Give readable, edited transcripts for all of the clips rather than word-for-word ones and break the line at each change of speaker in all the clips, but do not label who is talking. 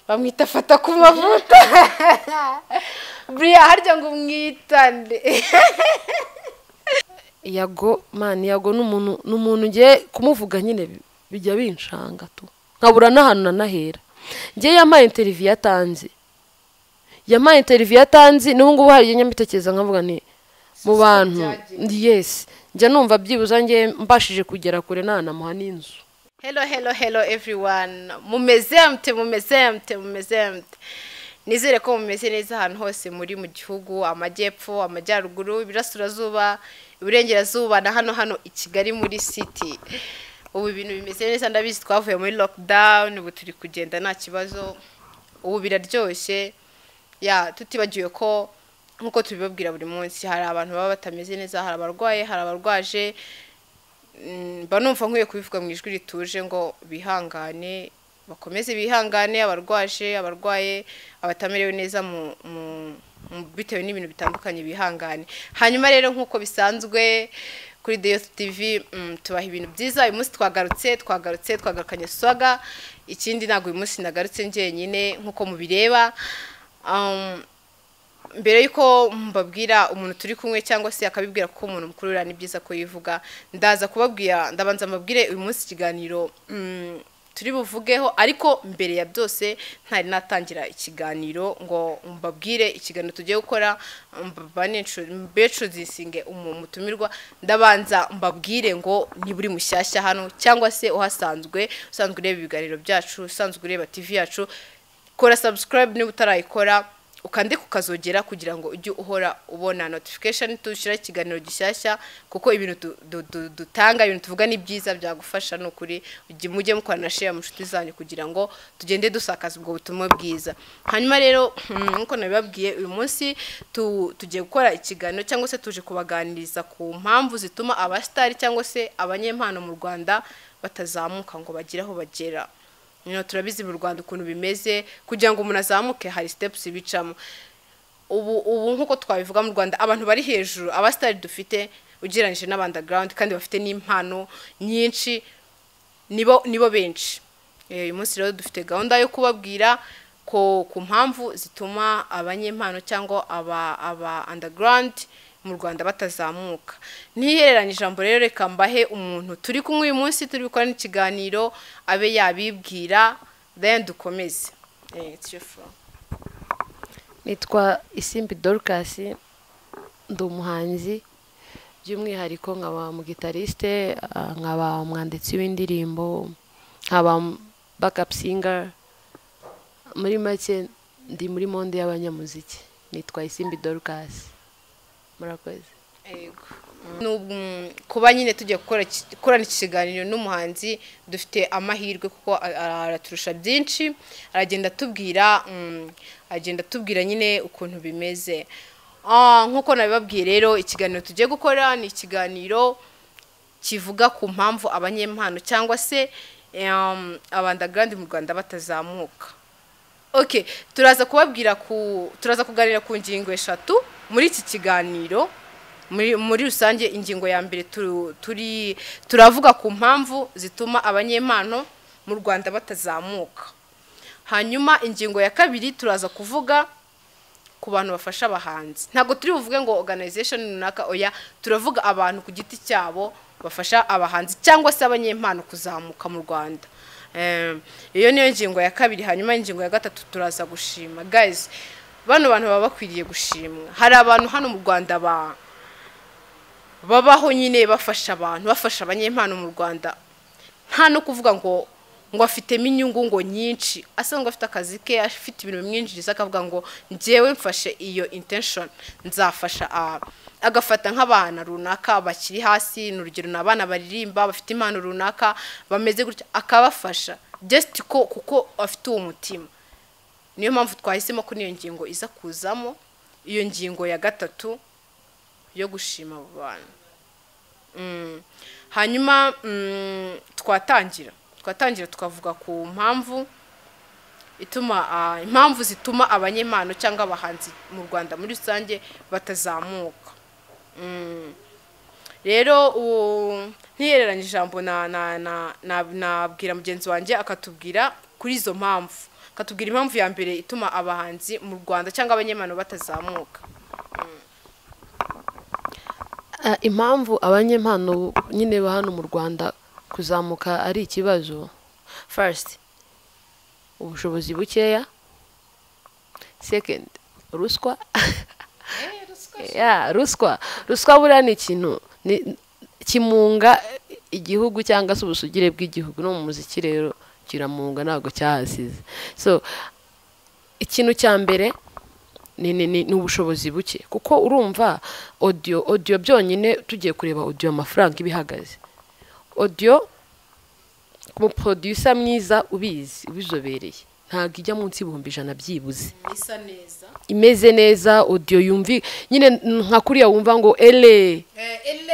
bamwita fata ku mavuta buriya harya ngo umwitande Yago n'umuntu ngiye kumuvuga nyine bijya binshanga tu nkabura n'ahantu nanahera ngiye yamaye interview yatanze n'ubu ngubu hari nyamitekereza nkavuga ni mu bantu yes njya numva byibuza ngiye mbashije kugera kure nanamuha n'inzu. Hello everyone, mumeze mute nizere ko mumeze neza ahantu hose muri mu gihugu, amajyepfo, amajyaruguru, ibirasirazuba, iburengerazuba na hano i Kigali muri city. Ubu ibintu bimeze neza, ndabizi twavuye muri lockdown, ubu turi kugenda nta kibazo, ubu biraryoshye ya tutibagiwe ko nkuko tubibabwira buri munsi hari abantu baba batameze neza, hari abarwaye, hari abarwaje, banumva nkwiye kubivuga mu ijwi rituje ngo bihangane, bakomeze bihangane, abarwaje, abarwaye, abatamerewe neza mu bitewe n'ibintu bitandukanye bihangane. Hanyuma rero nkuko bisanzwe kuri The Youth TV tubaha ibintu byiza. Uyu munsi twagarukanye swaga, ikindi ntago uyu munsi nagarutse njyenyine nkuko mubireba. Mbere yuko mbabwira umuntu turi kumwe cyangwa se akabibwira ko umuntu mukuru ni byiza ko yivuga, ndabanza mbabwire uyu munsi ikiganiro turi buvugeho, ariko mbere ya byose ntari natangira ikiganiro ngo mbabwire ikiganiro tugiye gukora, mbintroducinge umutumirwa. Ndabanza mbabwire ngo ni buri mushyashya hano cyangwa se usanzwe ureba ibiganiro byacu, usanzwe ureba TV yacu, kora subscribe niba utarayikora, ukande kukazogera kugira ngo ujye uhora ubona notification tushira ikiganiro gishyashya, kuko ibintu dutanga, ibintu tuvuga ni byiza byagufasha n'ukuri. Mujye mukora na share mu nshuti zanyu kugira ngo tugende dusakaza ubwo butumwa bwiza. Hanyuma rero nkuko nabibabwiye, uyu munsi tugiye gukora ikiganiro cyangwa se tuje kubaganiriza ku mpamvu zituma abastari cyangwa se abanyempano mu Rwanda batazamuka ngo bagire aho bagera. Turabizi mu Rwanda ukuntu bimeze, kugira ngo umuntu azamuke hari steps bicamo. Ubu nkuko twabivuga mu Rwanda abantu bari hejuru, abastari dufite ugereranije n'abandground kandi bafite n'impano nyinshi, nibo benshi. Uyu munsi rero dufite gahunda yo kubabwira ku mpamvu zituma abanyempano cyangwa aba underground mu Rwanda batazamuka. Ntihereranye ijambo rero, reka mbahe umuntu turi kumwe uyu munsi turi gukora n'ikiganiro abe yabibwira, then dukomeze. Nitwa Isimbi Dorcas, ndi umuhanzi, by'umwihariko nkaba mu guitariste, nkaba umwanditsi w'indirimbo, nkaba backup singer. Muri make ndi muri monde y'abanyamuziki. Nitwa Isimbi Dorcas. Murakoze. Kuba nyine tugiye gukorana ikiganiro n'umuhanzi, dufite amahirwe kuko araturusha byinshi, agenda tubwira nyine ukuntu bimeze. Nkuko nabibabwiye rero, ikiganiro tugiye gukora ni ikiganiro kivuga ku mpamvu abanyempano cyangwa se abandagrand mu Rwanda batazamuka. Turaza kuganira ku ngingo eshatu muri iki kiganiro. Muri rusange ingingo ya mbere turavuga ku mpamvu zituma abanyempano mu Rwanda batazamuka. Hanyuma ingingo ya kabiri turaza kuvuga ku bantu bafasha abahanzi. Ntago turi buvuge ngo organization runaka, oya, turavuga abantu ku giti cyabo bafasha abahanzi cyangwa se abanyempano kuzamuka mu Rwanda. Iyo niyo ngingo ya kabiri. Hanyuma ingingo ya gatatu turaza gushima. Guys, bano bantu baba bakwiriye gushimwa. Hari abantu hano mu Rwanda babaho nyine bafasha abantu, bafasha abanyempano mu Rwanda, nta no kuvuga ngo afitemo inyungu ngo nyinshi, asanga afite akazi ke, afite ibintu bimwinjiriza, akavuga ngo njyewe mfashe iyo intention, nzafasha agafata nk'abana runaka bakiri hasi, n'urugero n'abana baririmba bafite impano runaka bameze gutya, akabafasha just kuko afite uwo mutima. Niyo mpamvu twahisemo ko niyo ngingo iza kuzamo, iyo ngingo ya gatatu yo gushima abo bantu. Hanyuma twatangira tukavuga ku impamvu zituma abanyempano cyangwa abahanzi mu Rwanda muri rusange batazamuka. Rero ntihereranye ijambo nabwira mugenzi wanjye akatubwira kuri izo mpamvu. katubwira impamvu ya mbere ituma abahanzi mu Rwanda cyangwa abanyempano batazamuka.
Impamvu abanyempano nyine ba hano mu Rwanda kuzamuka ari ikibazo, first ubushobozi bukeya, second ruswa. Ruswa buriya ni ikintu kimunga igihugu cyangwa se ubusugire bw'igihugu. No mu muziki rero kiramunga ntabwo cyahasize. So ikintu cya mbere ni ubushobozi buke, kuko urumva audio byonyine tugiye kureba audio amafaranga ibihagaze. Audio mu producer mwiza ubizobereye ntabwo ijya munsi y'ibihumbi 100 byibuze. Imeze neza audio yumvi nyine nka kuriya wumva ngo ele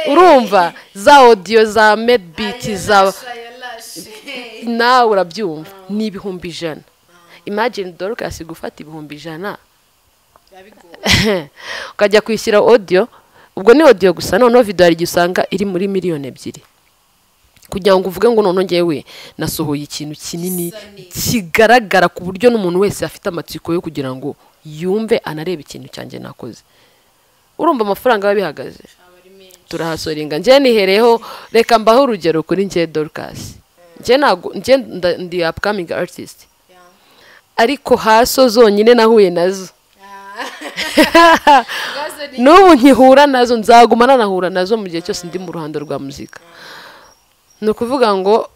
urumva za audio za made beat za nawe urabyumva ni ibihumbi 100. Imagine Dorcas gufata ibihumbi 100 ukajya kwishyira audio, ubwo ni audio gusa, noneho video ari gisanga iri muri miliyoni 2 kugira ngo uvuge ngo none ngewe nasohoye ikintu kinini kigaragara ku buryo n'umuntu wese afite amatsiko yo kugira ngo yumve anareba ikintu cyanjye nakoze. Urumva amafaranga babihagaze turahasoringa. Nje nihereho reka mbaho urugero kuri nje Dorcas. Nje ndi upcoming artist, ariko haso zonyine nahuye nazo n'ubu nkihura nazo, nzagumana nahura nazo mu gihe cyose ndi mu ruhando rwa muzika. No kuvuga ngo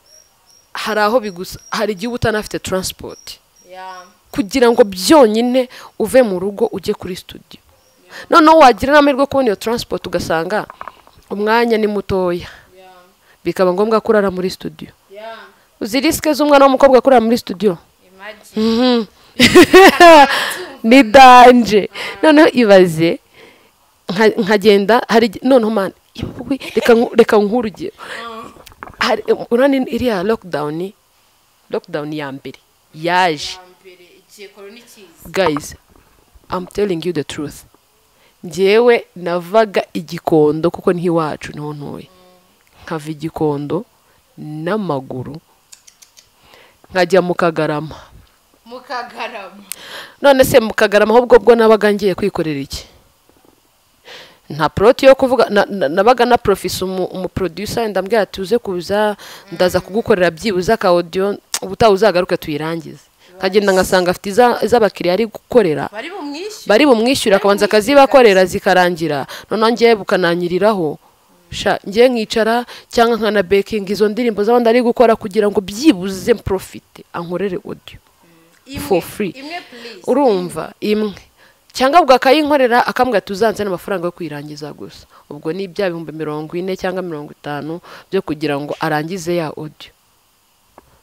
hari aho hari igihe utanafite transport kugira ngo byonyine uve mu rugo ujye kuri studio. Noneho wagira n'amahirwe kubona iyo transport ugasanga umwanya ni mutoya, bikaba ngombwa kurara muri studio. Uzi riske z'umwana w'umukobwa kurara muri studio? Ni danje. Noneho ibaze nkagenda hari noneho man reka nkurugero urani iriya lockdown ya mbere yaje. Guys, I'm telling you the truth. Njyewe navaga igikondo kuko ni iwacu niho ntuye, nkava igikondo n'amaguru nkajya mu Kagarama. None se mu Kagarama ahubwo bwo nabaga ngiye kwikorera iki? Nta proti yo kuvuga nabaga na professor umu producer ndambwira ati uze kuza ndaza kugukorera byibuza ka audio ubutaha uzagaruka tuyirangize. Kagenda ngasanga afite iz'abakiriya ari gukorera bari bumwishyura akabanza akazi bakorera zikarangira, none ngiye bukananyiriraho ngiye nkicara cyangwa nkana baking izo ndirimbo z'abandi ari gukora kugira ngo byibuze profite ankorere audio for free. Urumva imwe cyangwa bwa kayinkorera akambwa tuzanze n'amafaranga yo kwirangiza gusa. Ubwo ni bya 40 cyangwa 50 byo kugira ngo arangize ya audio.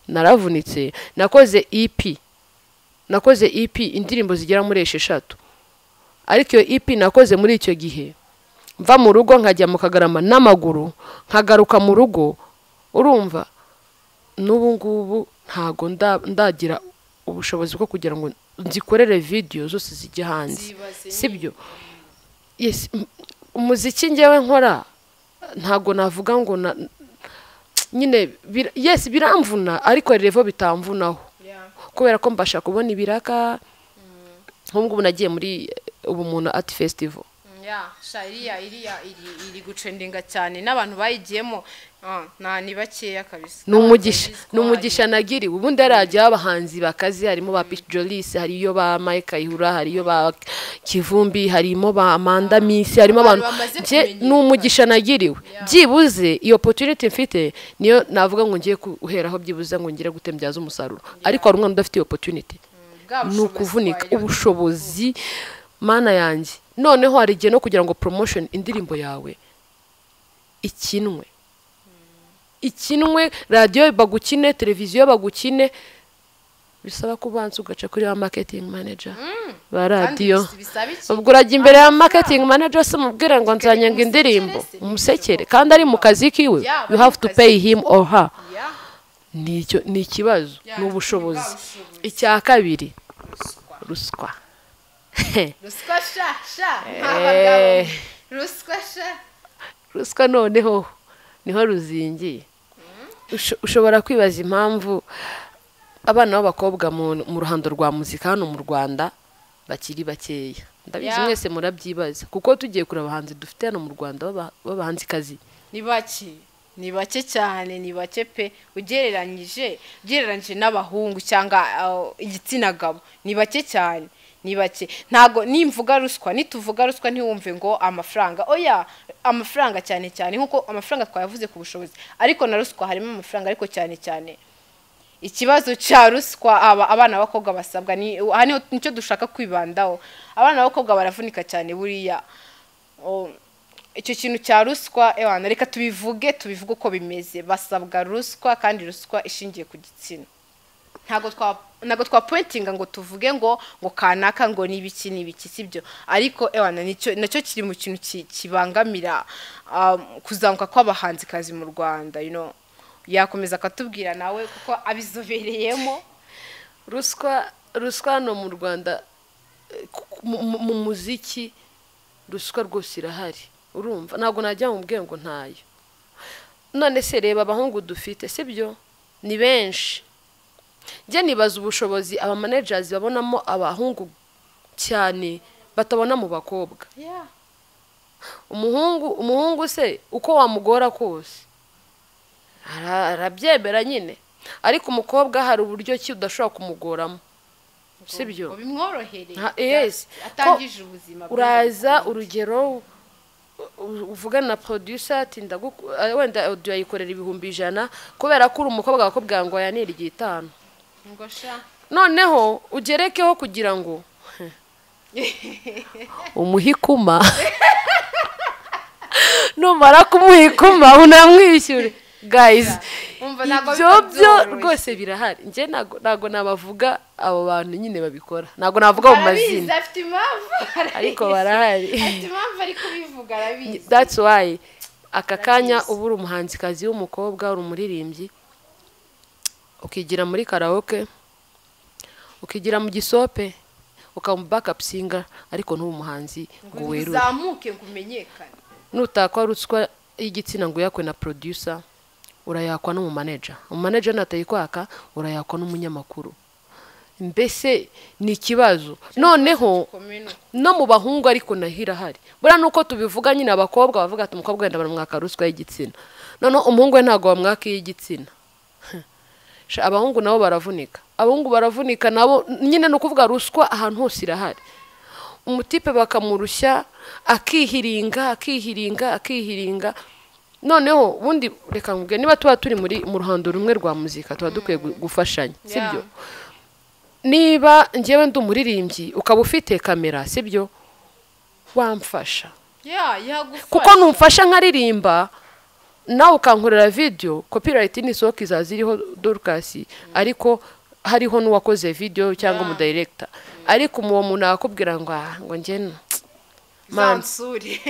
Naravunitse nakoze EP indirimbo zigera muri 6, ariko iyo EP nakoze muri icyo gihe mva mu rugo nkajya mu Kagarama n'amaguru nkagaruka mu rugo. Urumva n'ubu ngubu ntago ndagira ubushobozi bwo kugira ngo nzikorere video zose zijya hanze, sibyo? Yes, umuziki ngewe nkora ntago navuga ngo nyine yes biramvuna, ariko revo bitamvunaho kubera ko mbasha kubona ibiraka. Nk'ubwo nagiye muri ubumuntu art festival iri gutrendinga cyane n'abantu bayigiyemo ni bakeya kabisa. Numugisha nagiriwe. Ubundi arajya abahanzi bakazi harimo ba Pitch Jolis, hariyo ba Mike Ihura, hariyo ba Kivumbi, harimo ba Amanda Miss, harimo abantu numugisha nagiriwe. Byibuze iyo opportunity mfite niyo navuga ngo ngiye guheraho byibuze ngo ngire gutembyaza umusaruro, ariko hari umwana udafite opportunity nukuvunika ubushobozi mana yanjye. Noneho hari igihe no kugira ngo promotion indirimbo yawe ikinwe radio bagukine, televiziyo bagukine, bisaba kubanza ugaca kuri wa marketing manager ba radio. Ubwo urajya imbere ya marketing manager se mubwira ngo nzanyanga indirimbo umusekere kandi ari mu kazi kiwe, you have to pay him or her. Ni ikibazo n'ubushobozi. Icya kabiri ruswa. Ruswa noneho niho ruzingiye. Ushobora kwibaza impamvu abana b'abakobwa mu ruhando rwa muzika hano mu Rwanda bakiri bakeya ndabizi mwese murabyibaza kuko tugiye kureba abahanzi dufite hano mu Rwanda b'abahanzikazi
ni bake cyane ni bake pe ugereranyije n'abahungu cyangwa igitsina gabo ni bake cyane ni bake ntago nimvuga ruswa nituvuga ruswa ntiwumve ngo amafaranga oya amafaranga cyane cyane nkuko amafaranga twayavuze ku bushobozi ariko na ruswa harimo amafaranga ariko cyane cyane ikibazo cya ruswa abana b'abakobwa basabwa ni hano nicyo dushaka kwibandaho abana b'abakobwa baravunika cyane buriya icyo kintu cya ruswa reka tubivuge uko bimeze basabwa ruswa kandi ruswa ishingiye ku gitsina ntago twa pointinga ngo tuvuge ngo kanaka ngo nibiki sibyo ariko nacyo kiri mu kintu kibangamira kuzamuka kw'abahanzikazi mu Rwanda yakomeza akatubwira nawe kuko abizobereyemo
ruswa no mu Rwanda mu muziki ruswa rwose irahari urumva ntabwo najya mu bwenge ngo ntayo none se reba abahungu dufite sibyo ni benshi njye nibaza ubushobozi aba managers babonamo abahungu cyane batabona mu bakobwa umuhungu se uko wamugora kose arabyemera nyine ariko umukobwa hari uburyo ki udashobora kumugoramo sibyo
bimworohereye atangije ubuzima
uraza urugero uvugana na producer ati wenda audio yayikorera 100,000 kubera ko uri umukobwa bakobwa ngo yanirye 5 noneho ugerekeho kugira ngo umuhikuma numara kumuhikuma unamwishyure guys ibyo rwose birahari nje nago nabavuga abo bantu nyine babikora nago navuga mu mazina ariko barahari that's why aka kanya ubura umuhanzikazi w'umukobwa uri umuririmbyi ukigira muri karaoke ukigira mu gisope ukaba backup singer ariko ntuba umuhanzi ngo werure
uzamuke ngumenyekane
nutakwa ruswa y'igitsina ngo yakwe na producer urayakwa no mu manager natayikwaka urayakwa n'umunyamakuru mbese ni ikibazo noneho no mu bahungu ariko nahira hari bura nuko tubivuga nyine abakobwa bavuga ati umukobwa wenda baramwaka ruswa y'igitsina none umuhungu we ntago bamwaka y'igitsina abahungu nabo baravunika nabo nyine no kuvuga ruswa ahantu hose irahari umutipe bakamurushya akihiringa noneho ubundi reka ngubwe niba tuba turi mu ruhando rumwe rwa muzika tuba dukwiye gufashanya sibyo niba njyewe ndi umuririmbyi ukaba ufite kamera sibyo wamfasha kuko numfasha nkaririmba nawe ukankorera video copyright ni soka izaziriho Dorcas ariko hariho n'uwakoze video cyangwa mu director ariko uwo muntu akubwira ngo njye
mansuri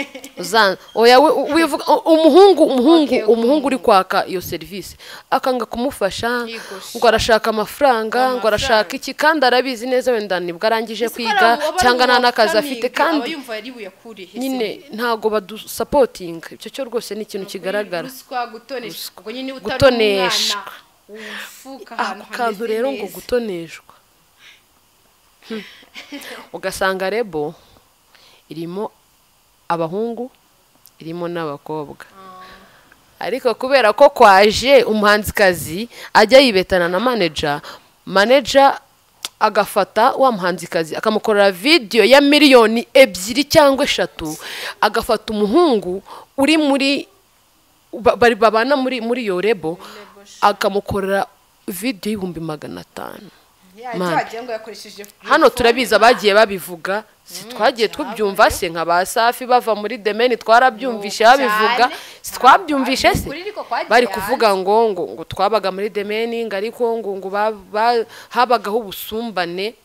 oya wivuga umuhungu uri kwaka iyo service akanga kumufasha ngo arashaka amafaranga ngo arashaka iki kandi arabizi neza wenda nibwo arangije kwiga cyangwa n'akazi afite kandi nyine ntago badusupporting icyo cyo rwose ni ikintu kigaragara gutoneshwa akantu rero ngo gutoneshwa ugasanga rebo irimo abahungu irimo n'abakobwa ariko kubera ko kwaje umuhanzikazi ajya yibetana na manager agafata wa muhanzikazi akamukorera video ya 2,000,000 cyangwa 3 agafata umuhungu uri muri bari babana muri yo rebo akamukorera video y'500,000 hano turabiza bagiye babivuga sitwagiye tubyumva se nka ba Safi bava muri demeni twarabyumvishe babivuga sitwabyumvishe se bari kuvuga ngo twabaga muri demeni ariko ngo habagaho ubusumbane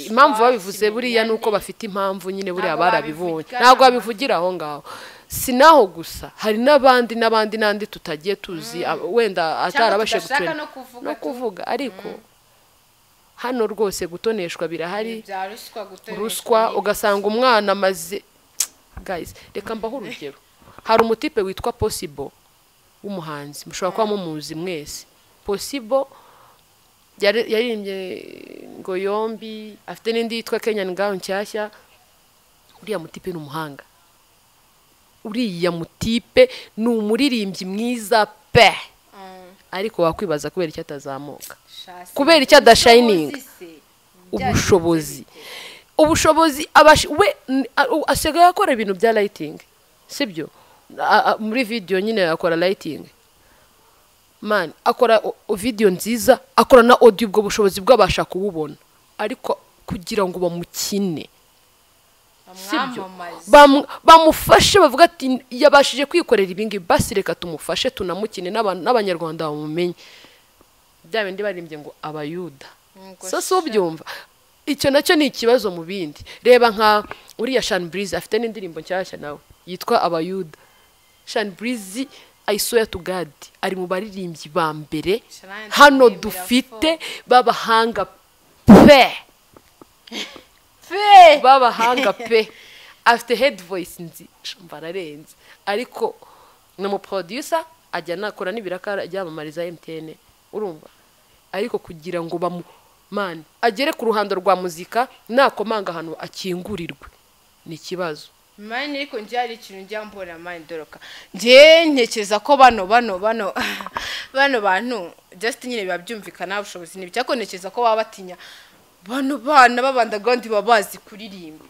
impamvu babivuze buriya nuko bafite impamvu nyine buriya barabibonye ntabwo babivugira aho ngaho sinaho gusa hari n'abandi tutagiye tuzi wenda atarabashe no kuvuga ariko hano rwose gutoneshwa birahari ruswa ugasanga umwana maze guys reka mbaho urugero hari umutipe witwa Possible w'umuhanzi mushobora kuba mumuzi mwese Possible yaririmbye ngo yombi, afite n'indi yitwa Kenyan Girl nshyashya. Uriya mutipe ni umuhanga, uriya mutipe ni umuririmbyi mwiza pe, ariko wakwibaza kubera icyo atazamuka, kubera icyo adashininga. ubushobozi we asigaye akora ibintu bya lighting, sibyo? Muri video nyine akora lighting, man, akora video nziza, akora na audio, ubwo bushobozi bwabasha kububona, ariko kugira ngo bamukine, sibyo, bamufashe bavuga ati yabashije kwikorera ibingi, basi reka tumufashe tunamukine n'abanyarwanda bamumenye. Bya bindi barimbye ngo abayuda, sasa ubyumva. Icyo nacyo ni ikibazo mu bindi. Reba nka uriya Sean Breeze afite n'indirimbo nshyashya nawe yitwa abayuda. Sean Breeze, I swear to God, ari mu baririmbyi ba mbere hano dufite babahanga pe, babahanga pe. Afite head voice nzi mbararenze, ariko no mu producer ajya nakora n'ibiraka ryamamariza MTN, urumva? Ariko kugira ngo man agere ku ruhando rwa muzika nakomanga hano akingurirwe ni ikibazo.
Mani ariko nje ari ikintu njya mbona mani doroka. Nje ntekereza ko bano bantu just nyine bibabyumvikana ubushobozi n'ibyako, ntekereza ko baba batinya bano bana babanda gandi babazi kuririmba.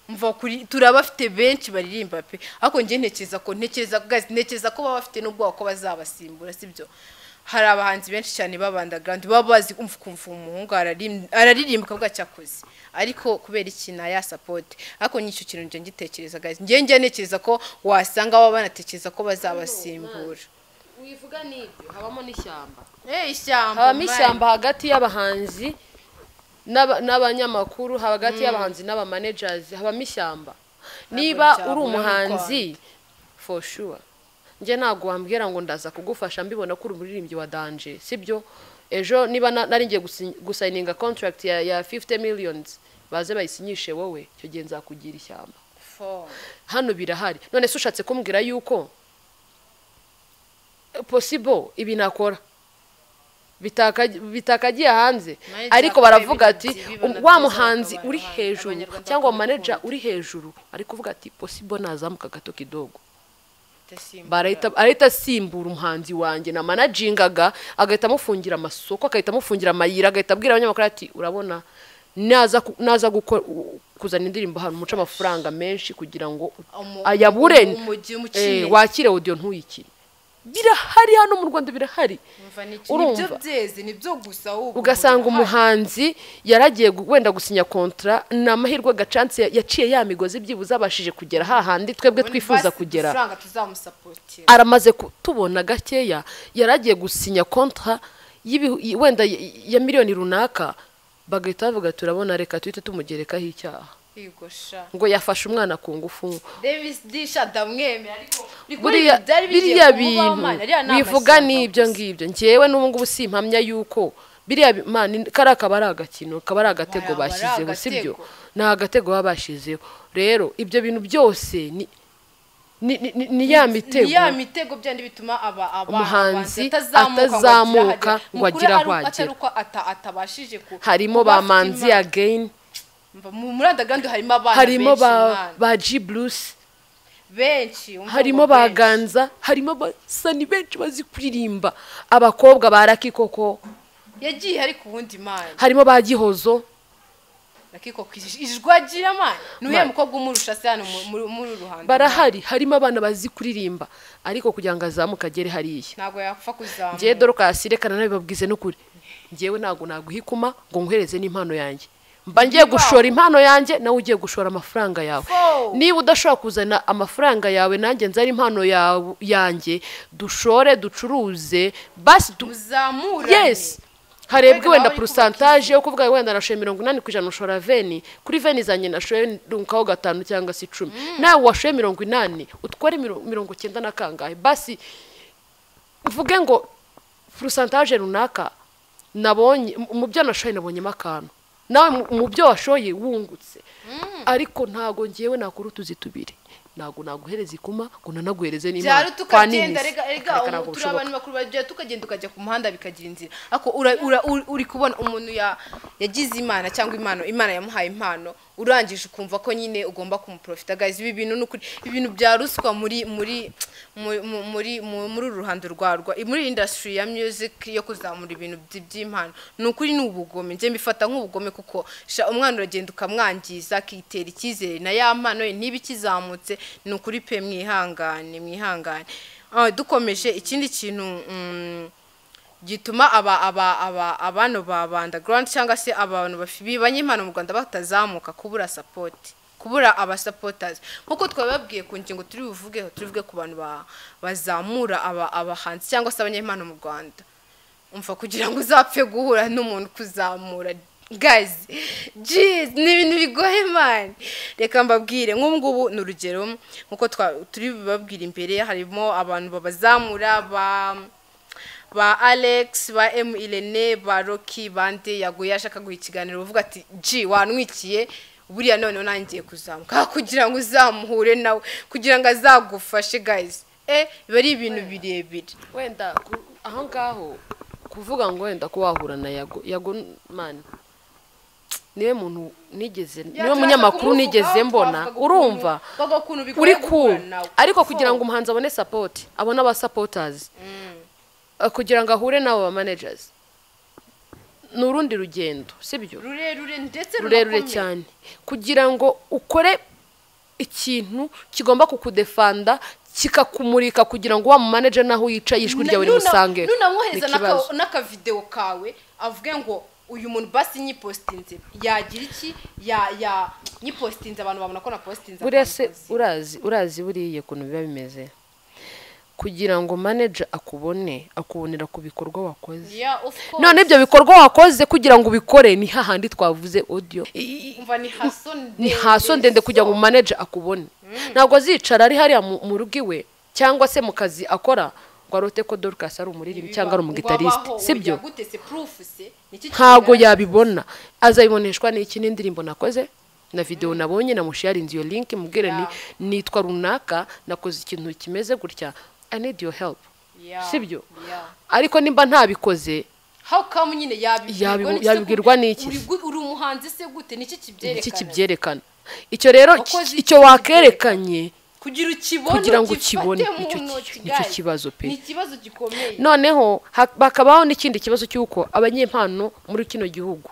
Mva kuri turabafite benshi baririmba pe, ariko nje ntekereza ko baba bafite n'ubwo ko bazabasimbura, sibyo? Hari abahanzi benshi cyane babanda gandi babazi kumva umuhungu araririmba kavuga cyakoze, ariko kubera ikintu ya support. Ariko nyicyo kintu nje ngitekereza guys, nje ntekereza ko wasanga baba banatekereza ko bazabasimbura.
Wivuga nibyo, habamo n'ishyamba.
Ishyamba,
habamo ishyamba hagati y'abahanzi n'abanyamakuru, hagati y'abahanzi n'aba managers, habamo ishyamba. Niba uri umuhanzi for sure, nje ntago wambwira ngo ndaza kugufasha mbibona ko uri umuririmbyi wa Danger, sibyo? Ejo niba nari ngiye gusigninga contract ya 50 millions baze bayisinyishe wowe, cyo gihe nzakugira ishyamba. Hano birahari. None se ushatse kumbwira yuko possible ibi nakora bitakagiye hanze, ariko baravuga ati wa muhanzi uri hejuru cyangwa manager uri hejuru ariko kuvuga ati possible nazamuka gato kidogo, arahita simbura umuhanzi wanjye na managingaga, agahita amufungira amasoko, agahita amufungira amayira, agahita abwira abanyamakuru ati urabona naza kuzana indirimbo hano muca amafaranga menshi kugira ngo ayabure wakire audio ntuyikire. Birahari hano mu Rwanda, birahari.
Nibyo byeze nibyo gusa ahubwo
ugasanga umuhanzi yaragiye wenda gusinya kontra n'amahirwe gachance yaciye ya migozi byibuza abashije kugera hahandi twebwe twifuza kugera, aramaze tubona gakeya. Yaragiye gusinya kontra wenda ya miliyoni runaka, bagahita bavuga turabona reka twite tumugerekaho icyaha ngo yafashe umwana ku ngufu.
Davis Disha damweme, ariko
biriya bintu bivuga n'ibyo ngibyo. Ngewe n'ubu ngubu simpamya yuko biriya man karakaba ari agakino, kaba ari agatego bashyizeho, sibyo? Nta agatego babashizeho. Rero ibyo bintu byose ni ya mitego
byandi bituma
umuhanzi atazamuka ngo agira hwagera.
Atabashije
harimo ba Manzi again,
muradagandi
harimo ba G Blues
benshi,
harimo baganza, harimo basani benshi bazi kuririmba, abakobwa baraki koko
yagiye ari ku wundi man,
harimo ba Gihozo
rakiko ijwagira man, nuye mukobwa umurusha cyane muri ruhande
barahari. Harimo abana bazi kuririmba, ariko kugira ngo azamuka agere hariya
ntago yapfa kuzamuka.
Ngiye Dorcas rekana nabibabwize n'ukuri, ngiyewe ntago naguhikuma ngo nguhereze n'impano yanjye, mba ngiye gushora impano yanjye nawe ugiye gushora amafaranga yawe. Niba udashobora kuzana amafaranga yawe nanjye nzari impano yanjye, dushore ducuruze basi
tuzamura.
Yes, harebwe wenda percentage yo kuvuga wenda nashoye 80% ushora 20 kuri 20 zanye nashoye runkaho 5 cyangwa 10, nawe washoye 80 utware 90 na kangahe, basi mvuge ngo percentage runaka nabonye mu byo nashoye nabonye makano, nawe mu byo washoye wungutse. Ariko ntago ngiyewe nakuru tuzitubire ntabwo naguhereza ikuma ngo nanaguhereze
byari
n'imana
tukagenda rega turi abantu bakuru bajya tukagenda ukajya ku muhanda bikagira inzira ariko uri kubona umuntu yagize imana cyangwa imana yamuhaye impano urangije ukumva ko nyine ugomba kumuprofita guys ibi bintu n'ukuri ibintu bya ruswa muri ruhando rwarwa muri industry ya music yo kuzamura ibintu by'impano n'ukuri n'ubugome nje mbifata nk'ubugome kuko umwana uragenda ukamwangiza akitera icyizere na ya mpano ye niba ikizamutse n'ukuri pe mwihangane dukomeje ikindi kintu gituma abantu ba underground cyangwa se abantu bafibanye impano mu Rwanda batazamuka kubura aba supporters nkuko twababwiye ku ngingo turivuge ku bantu bazamura abahanzi cyangwa se abanyempano mu Rwanda umva kugira ngo uzapfe guhura n'umuntu kuzamura guys jeez ni ibintu bigoye man reka mbabwire nk'ubungubu n'urugero nkuko turi babwira imbere harimo abantu babazamura ba Alex ba Irene ba Rocky bande yaguye ashaka guha ikiganiro uvuga ati wanwikiye buriya none nangiye kuzamuka kugira ngo uzamuhure nawe kugira ngo azagufashe guys bari ibintu birebire
wenda aho ngaho kuvuga ngo wenda ko wahura na yago man niwe muntu niwe munyamakuru nigeze mbona urumva uri cool ariko kugira ngo umuhanzi abone support abone aba supporters kugira ngo ahure n'abo ba managers n'urundi rugendo sibyo rurerure cyane kugira ngo ukore ikintu kigomba kukudefanda kikakumurika kugira ngo wa mu manager naho yicaye ijwi ryawe rimusange
nunamwohereza n'aka video kawe avuge ngo uyu muntu basi nyipostinze yagira iki ya nyipostinze abantu babona ko na postinze
burese urazi buriye kuntu biba bimeze kugira ngo manager akubonera ku bikorwa wakoze none ibyo bikorwa wakoze kugira ngo ubikore ni hahandi twavuze audio
umva ni
haso ndende kugira ngo manager akubone ntabwo azicara ari hariya mu rugo iwe cyangwa se mu kazi akora ngo arote ko Dorcas ari umuririmbyi cyangwa ari umugitariste sibyo ntabwo yabibona azayiboneshwa n'iki n'indirimbo nakoze na video nabonye namusharinze iyo link mubwire nitwa runaka nakoze ikintu kimeze gutya I need your help sibyo ariko nimba ntabikoze
how come nyine
yabibwirwa n'iki
uri umuhanzi se gute niki
kibyerekana icyo rero icyo wakerekanye kugira ngo ukibone icyo kibazo pe
ni ikibazo gikomeye
noneho bakabaho n'ikindi kibazo cy'uko abanyempano muri kino gihugu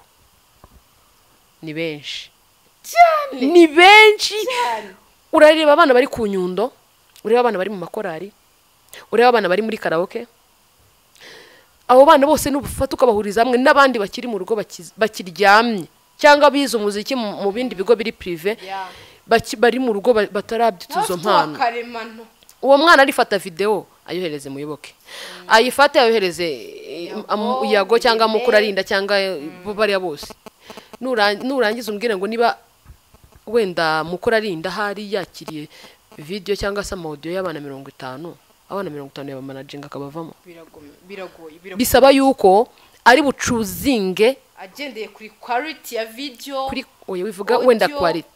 ni benshi urareba abana bari ku Nyundo ureba abana bari mu makorari ureba abana bari muri karaoke abo bana bose n'ubufata ukabahuriza hamwe n'abandi bakiri mu rugo bakiryamye cyangwa bize umuziki mu bindi bigo biri privé bari mu rugo batarabyituzo mpano uwo mwana arifata video ayohereze muyoboke ayifate ayohereze yago cyangwa mukuru arinda cyangwa bo bari bose nurangiza umbwire ngo niba wenda mukuru arinda hari yakiriye video cyangwa se audio y'abana 50 abana 50 ya managing akabavamo
biragoye
bisaba yuko ari bucuzinge
agendeye kuri quality ya video
kuri wivuga wenda quality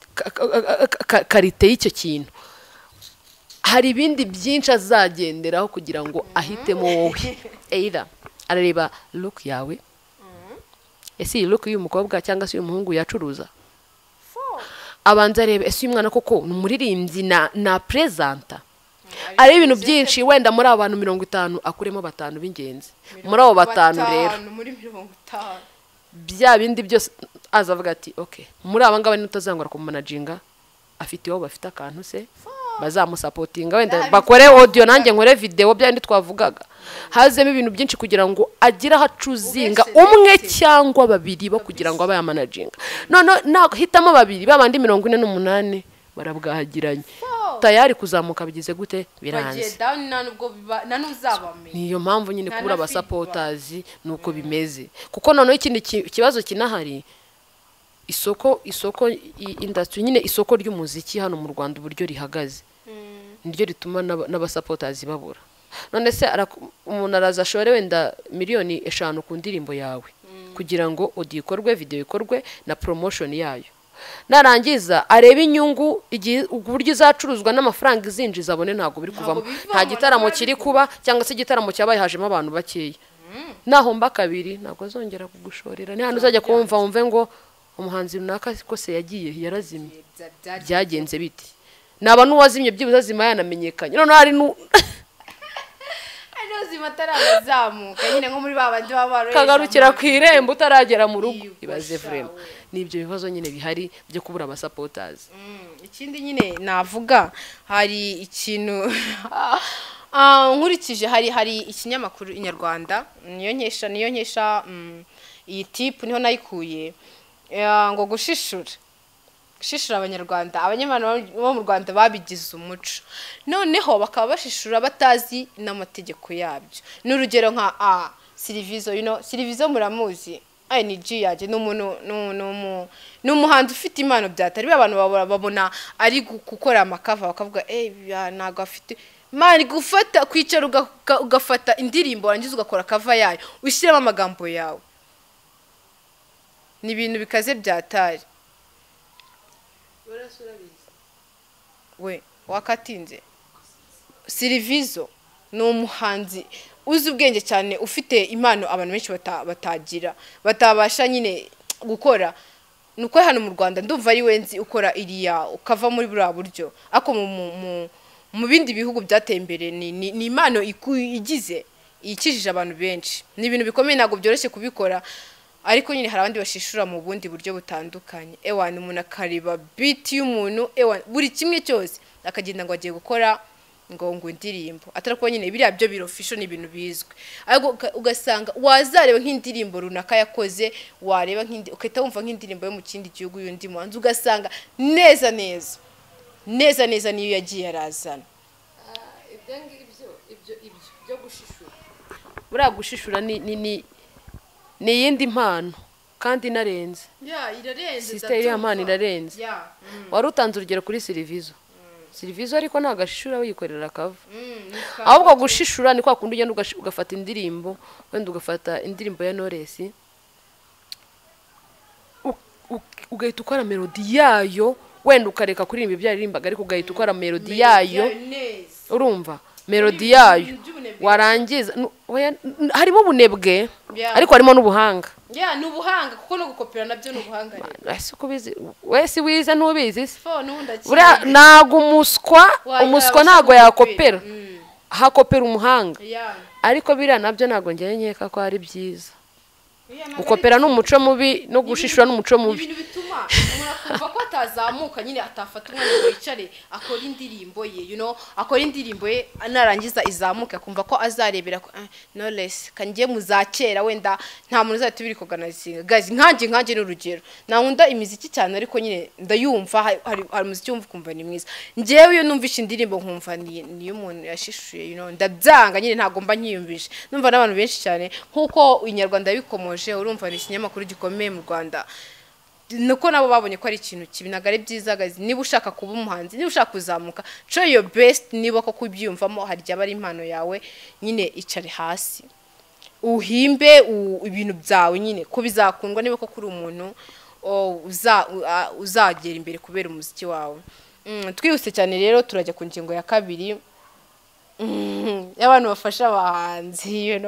karite y'icyo kintu hari ibindi byinshi azagenderaho kugira ngo ahitemo wowe either arareba look yawe ese look y'umukobwa cyangwa se y'umuhungu yacuruza abanza arebe ese uyu mwana koko ni umuririmbyi na presenter ari ibintu byinshi wenda muri abantu 50 akuremo 5 b'ingenzi muri abo 5 rero
muri 50
bya bindi byose azavuga ati okay muri abangaba n'utazangura ku managinga afite iwo bafite akantu se bazamusapotinga wenda bakore audio nanjye nkore video byandi twavugaga hazemo ibintu byinshi kugira ngo agira hacuzinga umwe cyangwa babiri bo kugira ngo abaye managinga no hitamo babiri babandi 48 barabwahagiranye tayari kuzamuka bigize gute biranze niyo mpamvu nyine kubura aba supporters nuko bimeze kuko noneho ikindi kibazo kinahari isoko industry nyine isoko ry'umuziki hano mu Rwanda uburyo rihagaze niryo rituma n'aba supporters babura none se umuntu araza shore wenda 5 miliyoni ku ndirimbo yawe kugira ngo audio ikorwe video ikorwe na promotion yayo narangiza areba inyungu uburyo izacuruzwa n'amafaranga izinjiza abone ntabwo biri kuvamo nta gitaramo kiri kuba cyangwa se igitaramo cyabaye hajemo abantu bakeya naho mba kabiri ntabwo azongera kugushorera ni hano uzajya kumva wumve ngo umuhanzi runaka kose yagiye yarazimye byagenze biti naba n'uwazimye byibuze azima yanamenyekanye none hari
zima atarazamuka nyine nko muri babandi baba
kagarukira ku irembo utaragera mu rugo ibaze vrema nibyo bibazo nyine bihari byo kubura abasapotazi
ikindi nyine navuga hari ikintu nkurikije hari ikinyamakuru inyarwanda niyo nkesha iyi tipu niho nayikuye ngo gushishura abanyarwanda abanyamana bo mu Rwanda babigize umuco noneho bakaba bashishura batazi n'amategeko yabyo n'urugero nka Silivizo Silivizo muramuzi ING yaje n'umuhanzi ufite impano byatari abantu babona ari gukora amakava bakavuga ntago afite mani gufata kwicara ugafata indirimbo warangiza ugakora kava yayo ushyiramo amagambo yawe ni ibintu bikaze byatari we wakatinze Silivizo ni umuhanzi uzi ubwenge cyane ufite impano abantu benshi batagira batabasha nyine gukora nuko hano mu Rwanda ndumva ari wenzi ukora iriya ukava muri buriya buryo ako mu bindi bihugu byateye imbere ni impano igize ikijije abantu benshi ni ibintu bikomeye ntabwo byoroshye kubikora ariko nyine hari abandi bashishura mu bundi buryo butandukanye ewana umuntu akareba beat y'umuntu buri kimwe cyose akagenda ngo agiye gukora ngo indirimbo atari nyine biriya byo birofisho ni ibintu bizwe ariko ugasanga wazareba nk'indirimbo runaka yakoze wareba ukahita wumva nk'indirimbo yo mu kindi gihugu y'undi muhanzi ugasanga neza niyo yagiye arazana ibyo gushishura
buriya gushishura ni iyindi mpano kandi inarenze sisiteri y'amana irarenze wari utanze urugero kuri Silivizo ariko nta gashishura wikorera akava ahubwo gushishura ni kwa kundi ugenda ugafata indirimbo wenda ugafata indirimbo ya Knowless ugahita ukora melodi yayo wenda ukareka kuririmba ibyo yaririmbaga ariko ugahita ukora melodi yayo urumva melodi yayo warangiza harimo ubunebwe ariko harimo n'ubuhanga
n'ubuhanga kuko no gukopera nabyo n'ubuhanga
wese wize ntubizi ntago umuswa ntago yakopera hakopera umuhanga ariko biriya nabyo ntago njye nkeka ko ari byiza gukopera n'umuco mubi no gushishura n'umuco mubi
ibintu bituma umuntu akumva ko atazamuka nyine atafata umwanya ngo yicare akora indirimbo ye akora indirimbo ye anarangiza izamuka akumva ko azarebera Knowless kangiye muzakera wenda nta muntu uzahita ubiri kuganazinga guys nkanjye n'urugero nankunda imiziki cyane ariko nyine ndayumva hari umuziki wumva kumva ni mwiza njyewe iyo numvishe indirimbo nkumva niyo umuntu yashishuye ndabyanga nyine ntago mba nkiyumvishe numva n'abantu benshi cyane nkuko inyarwanda bikomoje urumva ni ikinyamakuru gikomeye mu Rwanda nuko nabo babonye ko ari ikintu kibi nagare byiza gazi niba ushaka kuba umuhanzi niba ushaka kuzamuka try your best niba ko kubyumvamo hari jya bari impano yawe nyine icare hasi uhimbe ibintu byawe nyine ko bizakundwa niba ko kuri umuntu uzagera imbere kubera umuziki wawe twihuse cyane rero turajya ku ngingo ya kabiri y'abantu bafasha abahanzi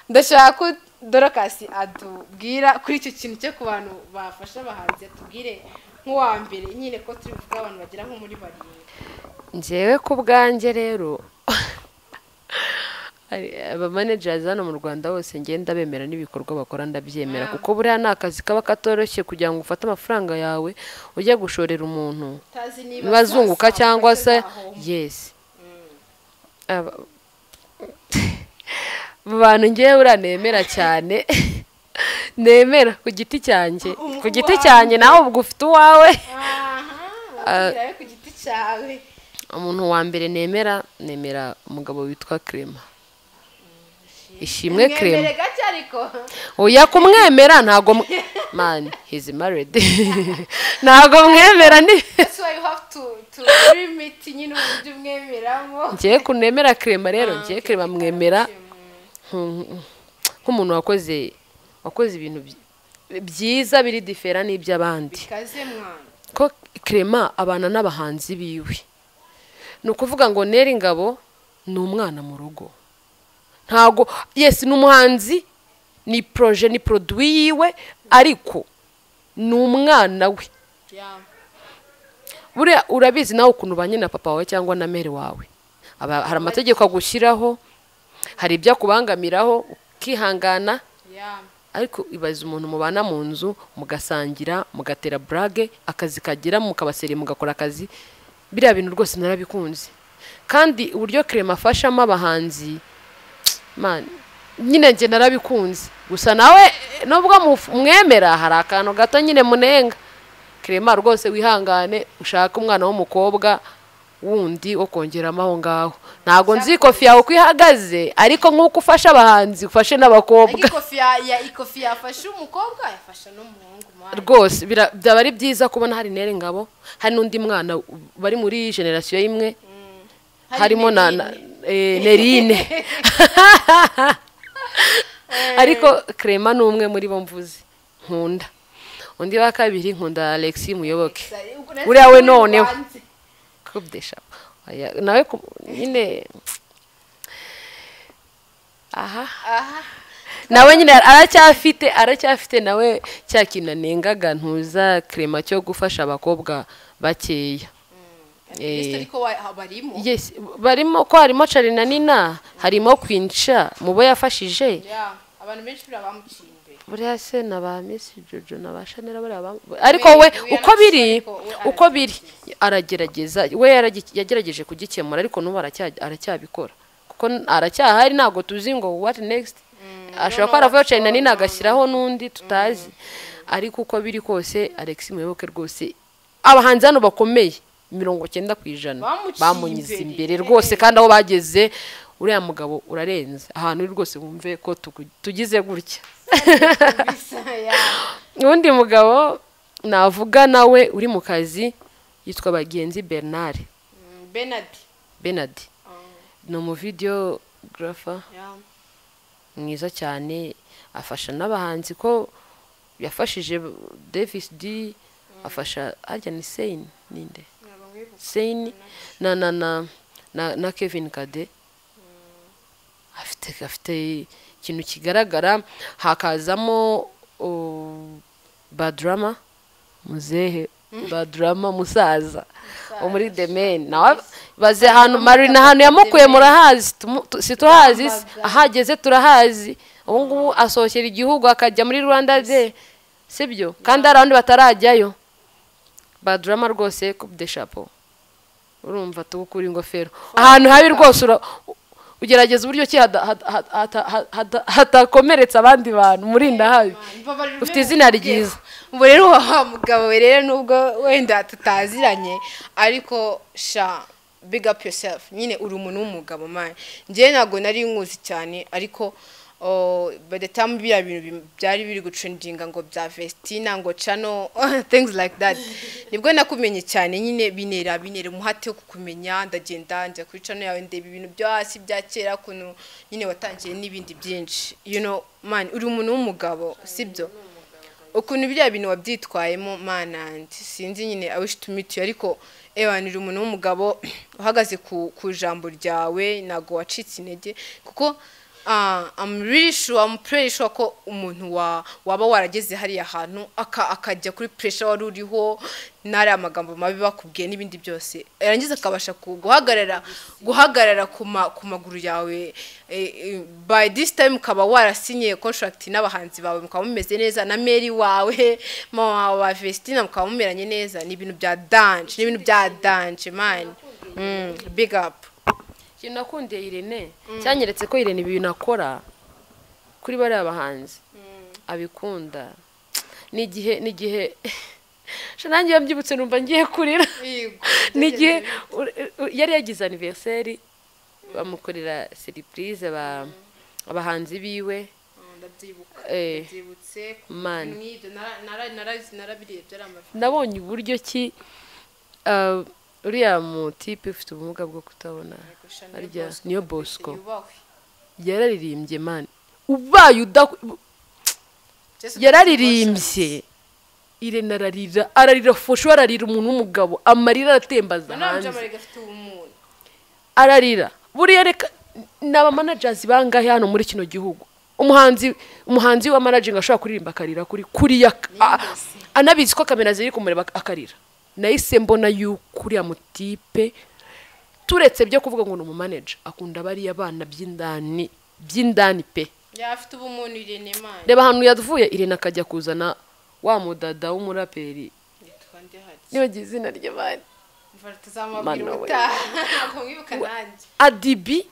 ndashaka Dorcas atubwira kuri icyo kintu cyo ku bantu bafasha abahanzi atubwire nk'uwa mbere nyine ko turi kuvuga abantu bagira nko muri barindwi
njyewe ku bwanjye rero aba managers hano mu Rwanda bose ngenda bemera n'ibikorwa bakora ndabyemera kuko buriya ni akazi kaba katoroshye kugira ngo ufate amafaranga yawe ujye gushorera umuntu nibazunguka cyangwa se yes abantu ngewe uranemera cyane nemera ku giti cyanjye nawe ubwo ufite uwawe
ku giti cyawe
umuntu wa mbere nemera umugabo witwa Clement Ishimwe Clement oya kumwemera ntago man he's married ntago mwemera ni
that's why you have to limit nyine uburyo umwemeramo
ngiye kunemera Clement rero ngiye Clement mwemera nk'umuntu wakoze ibintu byiza biri difera n'iby'abandi
bikaze mwana
ko Clement abana n'abahanzi biwe ni ukuvuga ngo Neri Ngabo ni umwana mu rugo ntago yes ni umuhanzi ni projet ni produit yiwe ariko ni umwana we buriya urabizi nawe ukuntu banye na papa wawe cyangwa na mere wawe hari amategeko agushyiraho hari ibyo akubangamiraho ukihangana ariko ibaza umuntu mubana mu nzu mugasangira mugatera brage akazi kagira mukabaseri mugakora akazi biriya bintu rwose narabikunze kandi uburyo Clement afashamo abahanzi man nyine nje narabikunze gusa nawe nubwo mwemera hari akantu gato nyine munenga Clement rwose wihangane ushaka umwana w'umukobwa wundi wo kongeramo aho ngaho ntago nzi kofi yawe uko ihagaze ariko nk'uko ufasha abahanzi ufashe n'abakobwa
ikofi yafashe umukobwa yafasha n'umuhungu
rwose byaba ari byiza kubona hari Neri Ngabo hari n'undi mwana bari muri generation imwe harimo na Nerine ariko Clement n'umwe muri bo mvuze nkunda undi wa kabiri nkunda Alexis Muyoboke uriya we noneho kubdesha nawe nyine nawe nyine aracyafite nawe cyakinanengaga ntuza Clement cyo gufasha abakobwa bakeya yes barimo ko harimo Charly na Nina harimo Quincha mubo yafashije
abantu benshi birabamuciye
buriya se na ba Miss Jojo na ba Chanel ariko we uko biri aragerageza we yagerageje kugikemura ariko nubu aracyabikora kuko aracyahari ntago tuzi ngo what next ashobora ko aravuye Charly na Nina agashyiraho n'undi tutazi ariko uko biri kose Alexis Muyoboke rwose abahanzi hano bakomeye 90% bamunyize imbere rwose kandi aho bageze uriya mugabo urarenze ahantu rwose wumve ko tugize gutya undi mugabo navuga nawe uri mu kazi yitwa Bagenzi Bernard no mu videographer mwiza cyane afasha n'abahanzi ko yafashije Davis D afasha ajya ni Sein ninde Sein na Kevin Kade afite ikintu kigaragara hakazamo Badrama muzehe Badrama musaza muri The Men nawe baze hano Marina hano yamukuye murahazi situhazi ahageze turahazi ubu ngubu asohokera igihugu akajya muri Rwanda Day sibyo kandi arandi batarajyayo Badrama rwose coupe de chapeau urumva tugukura ingofero ahantu habi rwose ugerageza uburyo ki hatakomeretsa abandi bantu murinda habi ufite izina ryiza
ubu rero wa mugabo rero nubwo wenda tutaziranye ariko sha big up yourself nyine uri umuntu w'umugabo man ngiye nago nari nkuzi cyane ariko by the time bya bintu byari biri gutrendinga ngo bya Vestina ngo channel things like that nibwo nakumenye cyane nyine binera umuhate wo kukumenya ndagenda njya kuri channel yawe ndeba ibintu byo hasi bya kera kuno nyine watangiye n'ibindi byinshi you know man uri umuntu w'umugabo sibyo ukuntu bya bintu wabyitwayemo man and sinzi nyine I wish to meet you ariko uri umuntu w'umugabo uhagaze ku jambo ryawe nago wacitse intege kuko I'm really sure, I'm pretty sure ko umuntu waba warageze hari ahantu akajya kuri pressure wari uriho nari amagambo mabi bakubwiye n'ibindi byose yarangiza akabasha guhagarara ku maguru yawe by this time ukaba warasinye contract n'abahanzi bawe mukaba mumeze neza na Mary wawe mama wa Vestina mukaba mumeranye neza ni ibintu bya dance man big up
nakundiye Irene cyanyeretse ko Irene ibintu akora kuri bari abahanzi abikunda nigihe shanangiye yabyibutse numva ngiye kurira nigihe yari yagize anniversaire bamukorera surprise abahanzi biwe
ndabyibutse
man
narabiriye byaramafi
nabonye uburyo ki uriya mu type ufite ubumuga bwo kutabona arya niyo Bosco yararirimbye man ubaye yararirimbye Irene ararira fosho ararira umuntu w'umugabo amarira aratembaza hanze ararira buriya reka n'aba managers bangahe hano muri kino gihugu umuhanzi wa managing ashobora kuririmba akarira kuriya anabizi ko kamera ziri kumureba akarira nahise mbona y'ukuri amutipe turetse byo kuvuga ngo ni manager akunda bari abana by'indani pe
yafite ubumuntu Irene Mani
reba hano yavuye Irene akajya kuzana wa mudada w'umuraperi niwe izina rye bari Adibi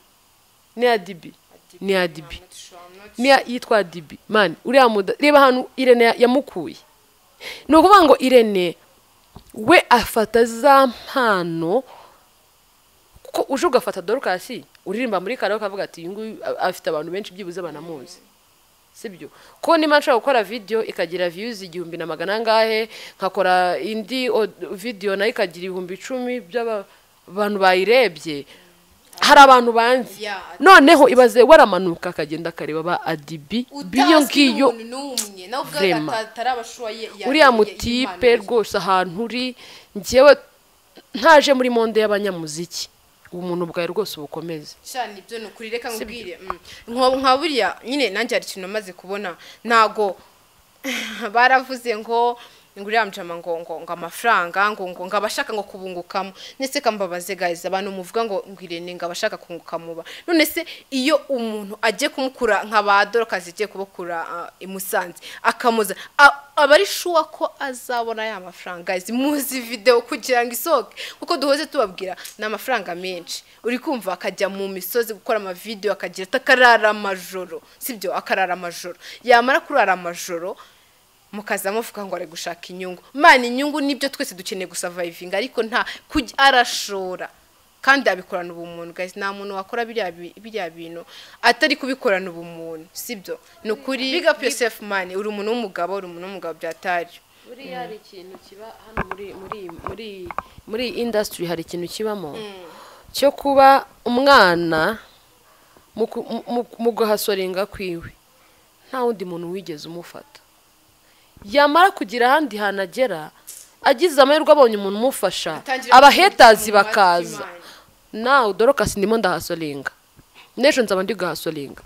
yitwa Adibi man uriya mudada reba hano Irene yamukuye ni ukuvuga ngo Irene we afata za mpano kuko uje ugafata Dorcas uririmba muri karaoke akavuga ati nguyu afite abantu benshi byibuze banamuzi sibyo ko nima nshaka gukora video ikagira views 1,000 ngahe nkakora indi video nayo ikagira 10,000 by'abantu bayirebye hari abantu banzi noneho ibaze waramanuka akagenda kareba ba Adibi biyo ngiyo uriya mutipe rwose ahantu uri njyewe ntaje muri monde y'abanyamuziki umuntu bwawe rwose ubukomeze
cyane ibyo nukuri reka ngubwire nka buriya nyine nanjye hari ikintu maze kubona nago baravuze ngo nguriya mjama ngo amafaranga ngo abashaka ngo kubungukamo nese kambabaze guys abantu muvuga ngo Irene ngo abashaka kungukamuba none se iyo umuntu agiye kumukura nk'abadoro kazigiye kubukura imusanze akamuza abari shuwa ko azabona ya mafaranga guys muzi video kugira ngo isoke kuko duhoze tubabwira na amafaranga menshi uri kumva akajya mu misozi gukora ama video akagira takarara amajoro sibyo akarara amajoro yamara kurara amajoro mukaza muvuga ngo ari gushaka inyungu mani inyungu nibyo twese dukeneye gusurviving ariko nta arashora kandi abikorana ubumuntu guys nta muntu wakora biriya bintu atari kubikorana ubumuntu sibyo nukuri big up yourself man uri umuntu w'umugabo byatari
buriya hari ikintu kiba hano muri industry hari ikintu kibamo cyo kuba umwana mu guhasorenga kwiwe nta wundi muntu wigeze umufata yamara kugira ahandi hanagera agize amahirwe abonye umuntu umufasha abahetazi bakaza nawe Dorcas ndimo ndahasolinga n'ejo nzaba ndi gahasolinga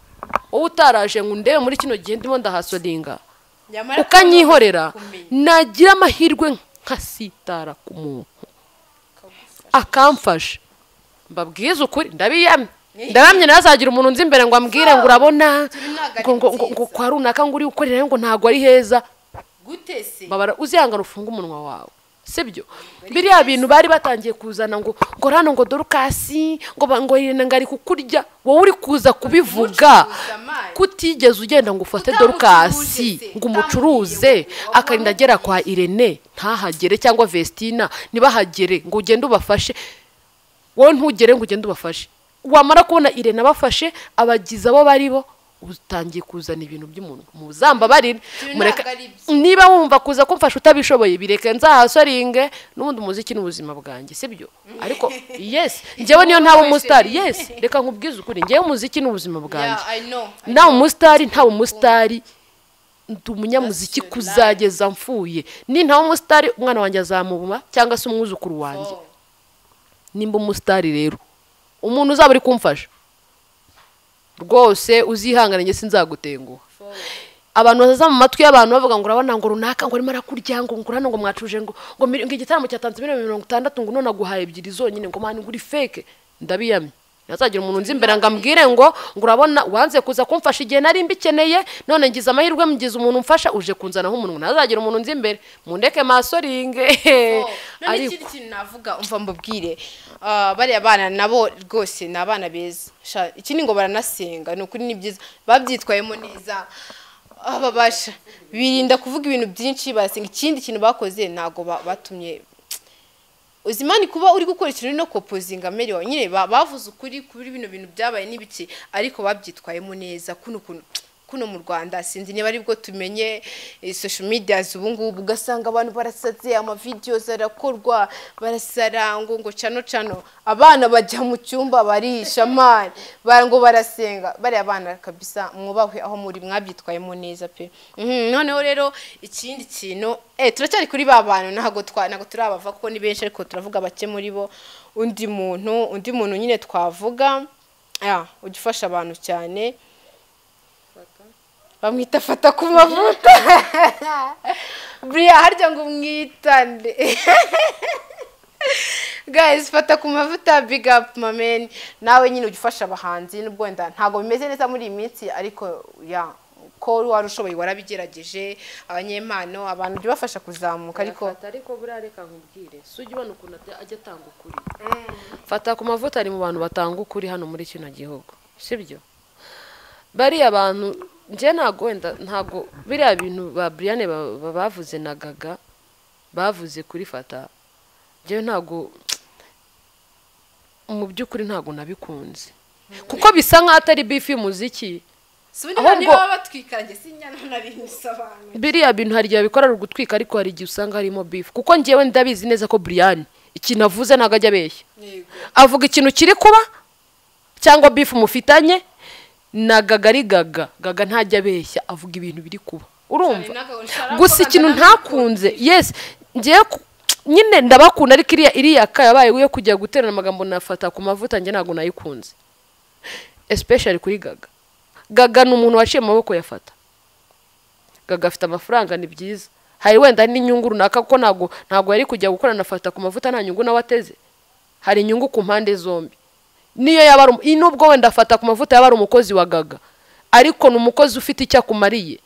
wowe utaraje ngo ndebe muri kino gihe ndimo ndahasolinga ukanyihorera nagira amahirwe nkasitara ku muntu akamfasha mbabwiza ukuri ndabamye nazagira umuntu nzi imbere ngo ambwire ngo urabona ngo kwa runaka ngo uri ukorera ngo ntago ari heza babara uzihangana ufunga umunwa wawe sibyo biriya bintu bari batangiye kuzana ngo rano ngo Dorcas ngo Irene ngari kukurya wowe uri kuza kubivuga kutigeze ugenda ngo ufate Dorcas ngo umucuruze akarinda agera kwa Irene ntahagere cyangwa Vestina nibahagere ngo ugende ubafashe wowe ntugere ngo ugende ubafashe wamara kubona Irene abafashe abagiza abo bari bo utangiye kuzana ibintu by'umuntu muzamba barira mureka niba wumva kuza kumfasha utabishoboye bireke nzahasoringe n'ubundi umuziki n'ubuzima bwanjye sibyo ariko yes njyewe niyo ntawe umustar yes reka nkubwize ukuri njyewe umuziki n'ubuzima bwanjye nawe umustar ntawe umustar ndi umunyamuziki kuzageza mfuye ni ntawe umustar umwana wanjye azamubuma cyangwa se umwuzukuru wanjye nimba umustar rero umuntu uzaba uri kumfasha rwose uzihangane nge sinzagutenguha abantu bazaza mu matwi y'abantu bavuga ngo urabona ngo runaka ngo arimo arakurya ngo ngurano ngo mwacuje ngo igitaramo cyatanze 60 ngo none aguhaye ebyiri zonyine ngo mani nguri fake ndabiyamye yazagira umuntu nzi imbere ngambwire ngo urabona wanze kuza kumfasha igihe nari mbikeneye none ngize amahirwe mugize umuntu mfasha uje kunzana nk'umuntu nazagira umuntu nzi imbere mundeke masoringe
ari iki navuga umva mbubwire bari abana nabo rwose nabana beza ikindi ngo baranasenga no kuri ni byiza babyitwayemo neza ababasha birinda kuvuga ibintu byinshi basenga ikindi kintu bakoze nago batumye uzimani kuba uri gukora ikintu no kopozinga meri nyine bavuze ukuri kuri bino bintu byabaye n'ibiki ariko babyitwayemo neza kuno kuno mu Rwanda sinzi niba ari bwo tumenye social media ubu ngubu ugasanga abantu barasaze amavideos arakorwa barasarango ngo cano abana bajya mu cyumba barisha man ngo barasenga bari abana kabisa mwubahwe aho muri mwabyitwayemo neza pe noneho rero ikindi kintu turacyari kuri ba bantu ntago turabava kuko ni benshi ariko turavuga bake muri bo undi muntu nyine twavuga ugifasha abantu cyane bamwita fata ku mavuta buriya harya ngo umwitande guys fata ku mavuta big up mamen nawe nyine ugifasha abahanzi n'ubwo wenda ntago bimeze neza muri iyi minsi ariko ko wari ushoboye warabigerageje abanyempano abantu bibafasha kuzamuka
ariko buriya reka nkubwire sujye ubona ukuntu ajya atanga ukuri fata ku mavuta ari mu bantu batanga ukuri hano muri kino gihugu sibyo bari abantu nje ntago biriya bintu ba Brian bavuze na Gaga bavuze kuri fata nje ntago mu by'ukuri ntago nabikunze kuko bisa nka atari beef y'umuziki
ahubwo batwikanje sinyana nari nisobanura
biriya bintu hari gihe bikora rugutwika ariko hari gihe usanga harimo beef kuko njewe ndabizi neza ko Brian ikintu avuze ntago ajya abeshya avuga ikintu kiri kuba cyangwa beef mufitanye na Gaga ari Gaga ntajya abeshya avuga ibintu biri kuba urumva gusa ikintu ntakunze yes ngiye nyine ndabakunda ariko iriya yabaye yo kujya guterana amagambo nafata ku mavuta nge ntago nayikunze especially kuri Gaga ni umuntu waciye amaboko yafata Gaga afite amafaranga ni byiza hari wenda n'inyungu runaka kuko ntago yari kujya gukorana fata ku mavuta nta nyungu nawe ateze hari inyungu ku mpande zombi niyo yaba nubwo wenda afata ku mavuta yaba ari umukozi wa Gaga ariko ni umukozi ufite icyo akumariye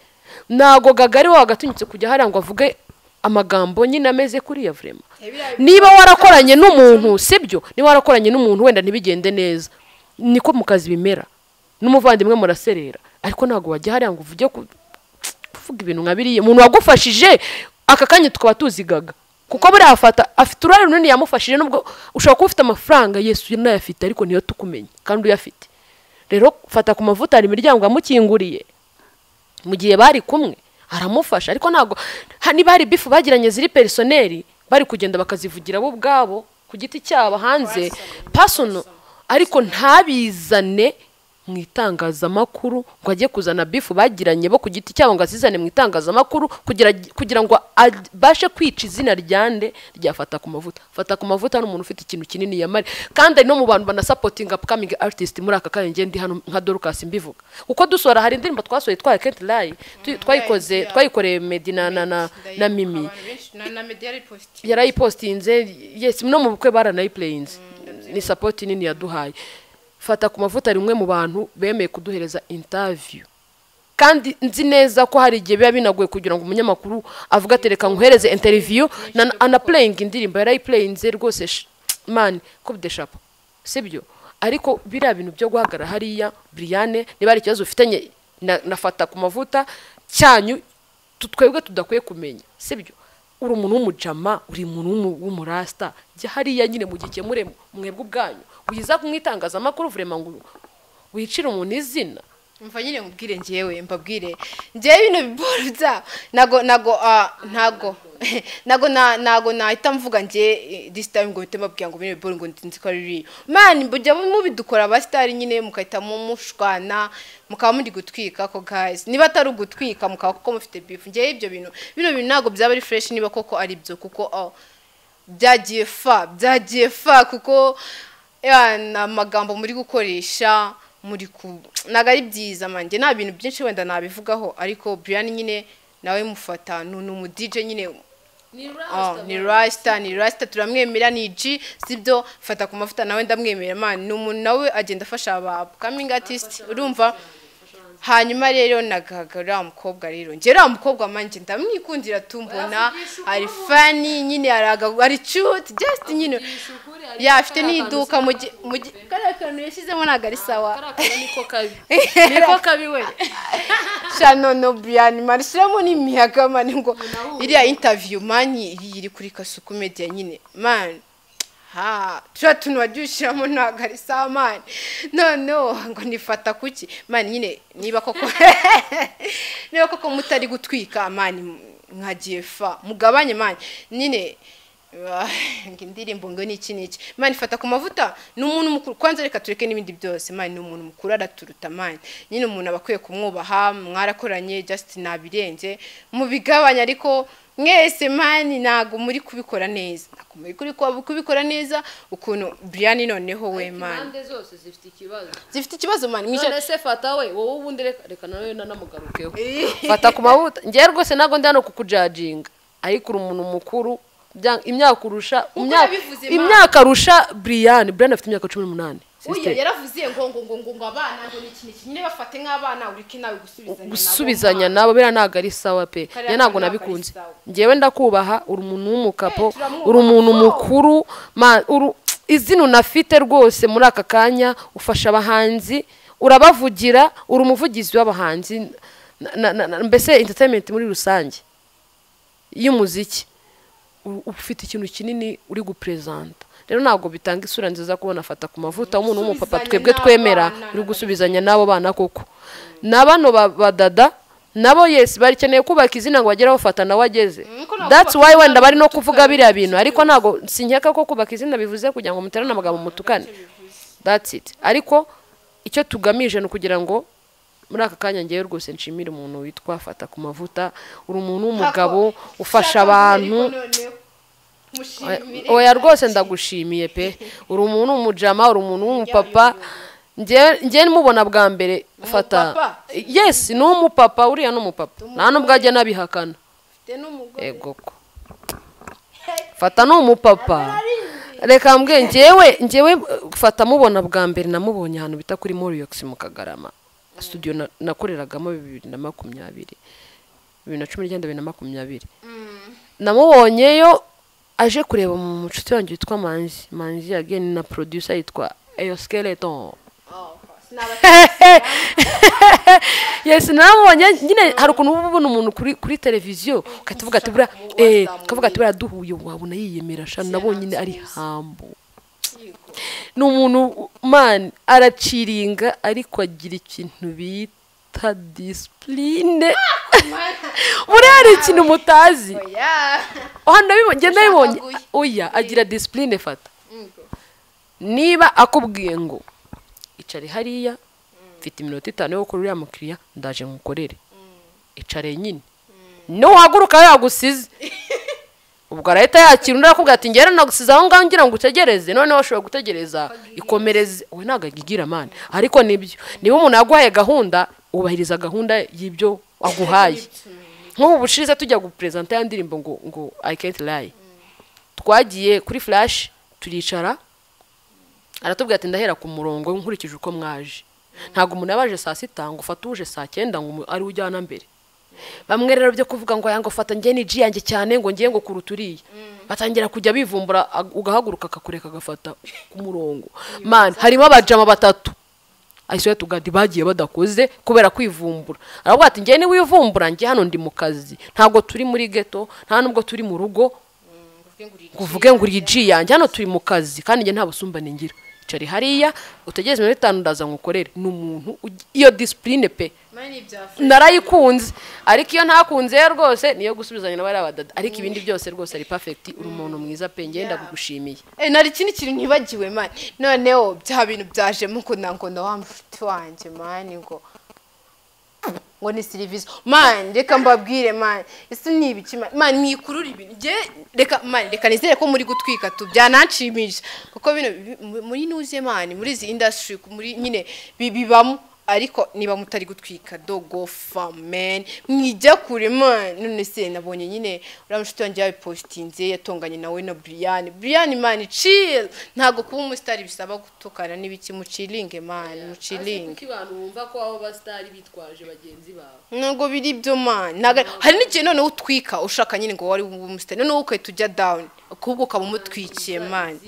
ntago Gaga ari wagatunyitse kujya hariya ngo avuge amagambo nyine ameze kuri ya vrema niba warakoranye n'umuntu sibyo niba warakoranye n'umuntu wenda ntibigende neza niko mu kazi bimera n'umuvandimwe muraserera ariko ntago wajya hariya ngo uvuge kuvuga ibintu nkabiriye umuntu wagufashije aka kanya tukaba tuzigaga kuko buri afite urare runini yamufashije nubwo ushobora kuba ufite amafaranga Yesu yanayafite ariko niyo tukumenye kandi uyafite rero fata ku mavuta ari imiryango amukinguriye mu gihe bari kumwe aramufasha ariko ntago niba hari bifu bagiranye ziri personnel bari kugenda bakazivugira bo ubwabo ku giti cyabo hanze personal ariko ntabizane mu itangazamakuru ngo ajye kuzana bifu bagiranye bo ku giti cyabo ngo asizane mu itangazamakuru kugira ngo bashe kwica izina ryande ryafata ku mavuta fata ku mavuta n'umuntu ufite ikintu kinini yamari kandi no mu bantu bana supporting upcoming artist muri aka kanya ndi hano nka Dorcas mbivuga uko dusora hari indirimbo twasoye twa Can't Lie twayikoreye Medina na Mimi
na media
yarayipostinze yes no mu bukwe baranayiplayinze ni support nini yaduhaye fata ku mavuta ari umwe mu bantu bemeye kuduhereza interview kandi nzi neza ko hari igihe biba binagoye kugira ngo umunyamakuru avuga tereka nkuhereze interview na playing indirimbo yarayiplayinze rwose man coup de chapeau sibyo ariko biriya bintu byo guhagara hariya Brian niba ari ikibazo ufitanye nafata ku mavuta cyanyu twebwe tudakwiye kumenya sibyo uri umuntu w'umujama uri umuntu w'umurasta jya hariya nyine mu gikemure mwebwe ubwanyu wiza kumwitangaza amakuru vrema ngo wicira umuntu izina
mva nyine mubwire njewe mbabwire njewe bino biborza nago nahita mvuga nje this time ngo mbabwira ngo bino bibor ngo nzi ko ari man bujya mubidukora abastari nyine mukahita mumushwana mukaba muri gutwika ko guys niba atari ugutwika mukaba kuko mufite beef njewe ibyo bino nago byaba ari fresh niba koko ari byo kuko byagiye fa kuko amagambo muri gukoresha muri nagari byiza manje nta bintu byinshi wenda nabivugaho ariko Brian nyine nawe mufata n'umu DJ nyine ni Rasta turamwemera ni G sibyo fata ku mafuta nawe ndamwemera man n'umuntu nawe agenda afasha aba coming artist urumva hanyuma rero nagagara umukobwa rero ngera umukobwa manje ndamwikundira tumbona ari funny nyine ari cute just nyine yafite n'iduka mu karakano yashizemo nagari sawa
niko kabi we
shano no Brian marishiramo n'imiyaga man ngo iriya interview manyi iri kuri Kasuku Media nyine man turiya tuntu wagiye ushyiramo ntabwo ari sawa mani noneho ngo nifata kuki mani nyine niba koko mutari gutwika mani nkagiye fa mugabanye mani nyine indirimbo ngo ni iki mani fata ku mavuta ni umuntu mukuru kwanza reka tureke n'ibindi byose mani ni umuntu mukuru araturuta mani nyine umuntu aba akwiye kumwubaha mwarakoranye just nabirenze mubigabanya ariko mwese mani ntago muri kubikora neza ntago muri kubikora neza ukuntu Brian noneho we mani
impande zose
zifite ikibazo mani
none se fata we wowe ubundi reka nawe nanamugarukeho fata ku mavuta ngiye rwose nago ndano kukujajinga ariko uri umuntu mukuru imyaka arusha Brian afite imyaka 18
Oya yaravuze ngo abana ngo niki nyine bafate nk'abana uriki nawe
gusubizanya nabo bera naga ari sawa pe ya nago nabikunze ngewe ndakubaha uri umuntu w'umukapo uri umuntu mukuru izinu nafite rwose muri aka kanya ufasha abahanzi urabavugira uri umuvugizi w'abahanzi mbese entertainment muri rusange y'umuziki ufite ikintu kinini uri gupresenta rero ntabwo bitanga isura nziza kubona afata ku mavuta umuntu w'umupapa twebwe twemera uri gusubizanya nabo bana koko nabano badada nabo yes barikeneye kubaka izina ngo bageraho fata nawe ageze that's why wenda bari no kuvuga biriya bintu ariko ntabwo sinkeka ko kubaka izina bivuze kugira ngo muterane amagambo mutukane that's it ariko icyo tugamije no kugira ngo muri aka kanya ngiye rwose nshimira umuntu witwa fata ku mavuta uri umuntu w'umugabo ufasha abantu oya rwose ndagushimiye pe uri umuntu w'umujama uri umuntu w'umupapa ngiye nimubona bwa mbere fata yes ni umupapa uriya n'umupapa nta nubwo ajya nabihakana ego ko fata ni umupapa reka mbwe ngewe fata mubona bwa mbere namubonye ahantu bita kuri Moriox mu Kagarama studio nakoreragamo 2020 namubonyeyo aje kureba mu mucuti wanjye witwa Manzi again na producer yitwa Skeleton yes namubonye nyine hari ukuntu ubona umuntu kuri televiziyo ukatuvuga ati bura kavuga ati baraduhuye wabona yiyemera sha nabonye ari hambo ni umuntu man araciringa ariko agira ikintu bita discipline urari ikintu mutazi ndabibonye oya agira discipline fata niba akubwiye ngo icare hariya mfite iminota 5 yo gukora uriya mukiriya ndaje nkukorere icare nyine no haguruka yagusize ubwo arahita yakira undi arakubwira ati ngera nagusize aho ngaho ngira ngo utegereze none washobora gutegereza ikomereze we ntago agigira man ariko nibyo niba umuntu yaguhaye gahunda ubahiriza gahunda y'ibyo aguhaye nk'ubu bushize tujya gupresenta ya ndirimbo ngo I can't lie twagiye kuri flash turicara aratubwira ati ndahera ku murongo nkurikije uko mwaje ntago umuntu yabaje saa 6 ngo fatuje saa 9 ngo ari ujyana mbere bamwe rero byo kuvuga ngo yango fata ngiye ni yanjye cyane ngo ngiye ngo kuruturiye batangira kujya bivumbura ugahaguruka akakureka gafata ku murongo man harimo abajama batatu ayisoye tugadi bagiye badakoze kubera kwivumbura aravuga ati ngiye ni wivumbura ngiye hano ndi mu kazi ntago turi muri ghetto nta nubwo turi mu rugo kuvuge ngo uri yanjye hano turi mu kazi kandi ngiye nta busumbane ngira cari hariya utegeze mu 5 ndaza ngukorere n'umuntu iyo discipline pe narayikunze ariko iyo ntakunze rwose niyo gusubizanya n'abari abadada ariko ibindi byose rwose ari perfect uri umuntu mwiza pe ngenda kugushimiye
nari kindi kintu ntibagiwe man noneho bya bintu byaje muko nangondo wa mfite wanje man ngo ni service man reka mbabwire man ese ni ibiki man mwikurura ibintu reka nizere ko muri gutwika tu byananshimije kuko bino muri nuze man muri izi industry muri nyine bibibamo ariko niba mutari gutwika dogo famen mwijya kure man none se nabonye nyine uramushuti wanjye yabipostinze yatonganye nawe na Brian man chill ntago kuba umustar bisaba gutokana n'ibiki mu chilling man mu chilling
kuki bantu bumva ko abo bastar bitwaje bagenzi bawe
ntago biri byo man hari n'igihe none utwika ushaka nyine ngo wari umustar none uko tujya down kubwo kabumutwikiye man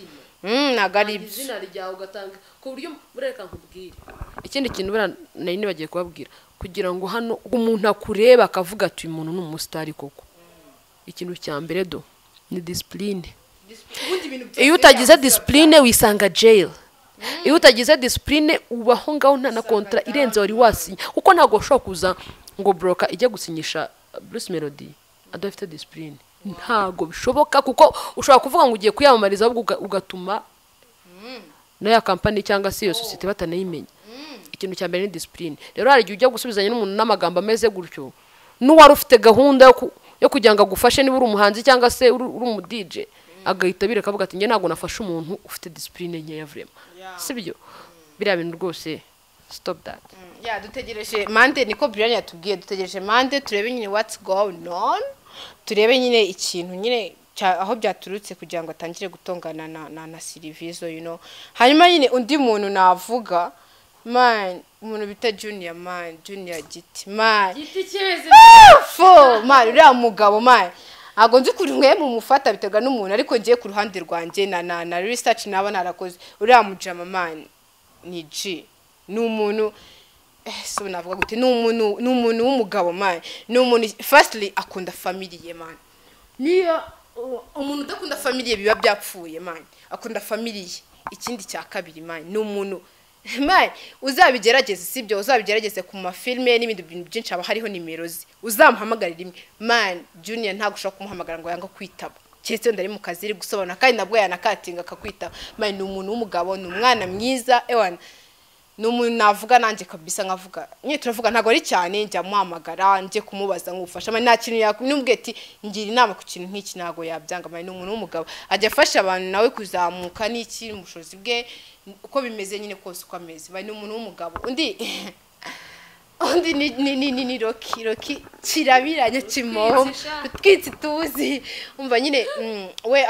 nagari
izina ryawe ugatanga ku buryo bureka nkubwire ikindi kintu nari nibagiye kubabwira kugira ngo hano umuntu akureba akavuga ati uyu muntu ni umustar koko ikintu cya mbere do ni discipline iyo utagize discipline wisanga jail iyo utagize discipline ubaho ngaho nta na kontra irenze wari wasinya kuko ntago ushobora kuza ngo broker ijya gusinyisha Bruce Melody adafite discipline ntago bishoboka kuko ushobora kuvuga ngo ugiye kuyamamariza ahubwo ugatuma na company cyangwa se iyo society batanayimenya ikintu cya mbere ni discipline rero hari igihe ujya gusubizanya n'umuntu n'amagambo ameze gutyo n'uwari ufite gahunda yo kugira ngo agufashe niba uri umuhanzi cyangwa se uri umu DJ agahita bireka avuga ati nge ntago nafashe umuntu ufite discipline nkeya vraiment sibyo biriya bintu rwose stop that
dutegereje Mande niko Brian yatubwiye dutegereje Mande turebe nyine what's going on turebe nyine ikintu nyine aho byaturutse kugira ngo atangire gutongana na Silvizo hanyuma nyine undi muntu navuga man umuntu bita Junior Giti kimeze man uriya mugabo man ago nzi kuri mwe mu mufata bitega n'umuntu ariko ngiye ku ruhande rwanjye na research naba narakoze uriya mujama man ni G n'umuntu so navuga gute n'umuntu w'umugabo man n'umuntu firstly akunda family man niyo umuntu udakunda family biba byapfuye man akunda family ikindi cya kabiri man n'umuntu man uzabigerageze sibyo uzabigerageze ku mafilme n'ibindi bintu byinshi aba hariho nimero ze uzamuhamagarira imwe man Junior ntago ushaka kumuhamagara ngo yanga kwitaba cyese ndari mu kazi iri gusobanura kandi nabwo yanakatinga akakwitaba man n'umuntu w'umugabo n'umwana mwiza ewana n'umuntu navuga nanje kabisa nkavuga nye turavuga ntago ari cyane njya muhamagara nje kumubaza ngufasha man nta kintu yakumbwe ati ngira inama ku kintu nk'iki nago yabyanga man n'umuntu w'umugabo ajya afasha abantu nawe kuzamuka n'iki umushozi bwe uko bimeze nyine kose uko ameze bari n'umuntu w'umugabo undi ni Rocky kirabiranye kimoho twitsi tuzi umva nyine we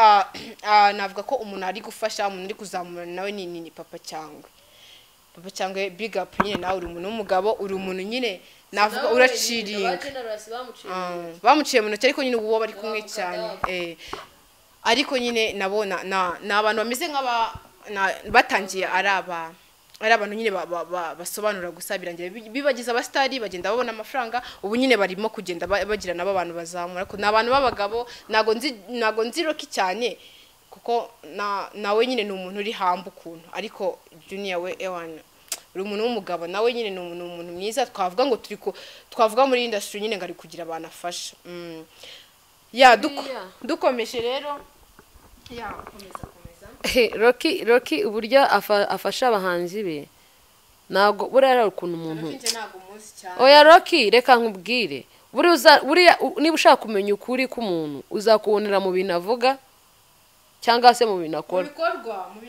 navuga ko umuntu ari gufasha umuntu ari kuzamura nawe ni papa cyangwa big up nyine nawe uri umuntu w'umugabo uri umuntu nyine navuga uraciringa bamuciye mu ntoki ariko nyine uwo bari kumwe cyane ariko nyine nabona n'abantu bameze nk'aba batangiye ari abantu nyine basobanura gusa birangira bibagiza abastari bagenda babona amafaranga ubu nyine barimo kugenda bagira nabo abantu bazamura ariko nabantu babagabo nago nzi Rocky cyane kuko nawe nyine ni umuntu uri hamba ukuntu ariko Junior we ewana uri umuntu w'umugabo nawe nyine ni umuntu mwiza twavuga ngo twavuga muri industry nyine ngari kugira abantu afasha dukomeje rero komeza
Rocky uburyo afasha abahanzi be nago burara ukuntu umuntu oya Rocky reka nkubwire buriya niba ushaka kumenya ukuri k'umuntu uzakubonera mu bintu avuga cyangwa se mu bintu akora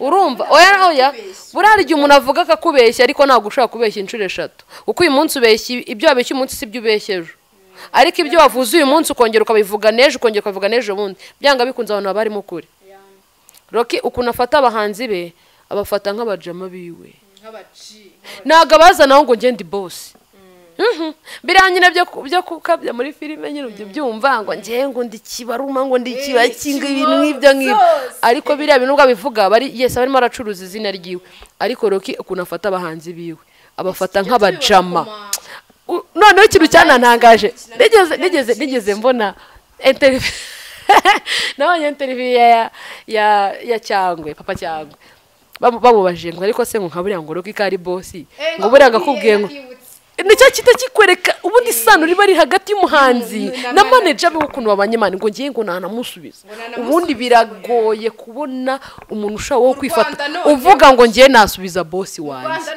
urumva oya burari igihe umuntu avuga akakubeshya ariko ntabwo ushaka kubeshya inshuro eshatu uko uyu munsi ubeshya ibyo wabeshya umunsi si byo ubeshya ejo ariko ibyo wavuze uyu munsi ukongera ukabivuga n'ejo ukongera ukabivuga n'ejo bundi byanga bikunze abantu barimo kuri Rocky ukuntu afata abahanzi be abafata nk'abajama biwe ntago abazanaho ngo ngende boss biranyine byo kukabya muri filime nyine ibyo byumva ngo ngiye ngo ndi kibaruma ngo ndi kibakinga ibintu nk'ibyo ariko biriya bintu bivuga bari barimo aracuruza izina ryiwe ariko Rocky ukuntu afata abahanzi biwe abafata nk'abajama noneho ikintu cyanantangaje nigeze mbona interview nabonye interview ya Cyangwe papa Cyangwe bamubajije ngo ariko se ngo nkaburiya ngo Rocky kari boss ngo buriya ngakubwiye ngo nicyo kitakikwereka ubundi sano riba ri hagati y'umuhanzi na manager be ukuntu babanyemana ngo ngiye ngo nanamusubiza ubundi biragoye kubona umuntu ushaho wo kwifata uvuga ngo ngiye nasubiza boss wanjye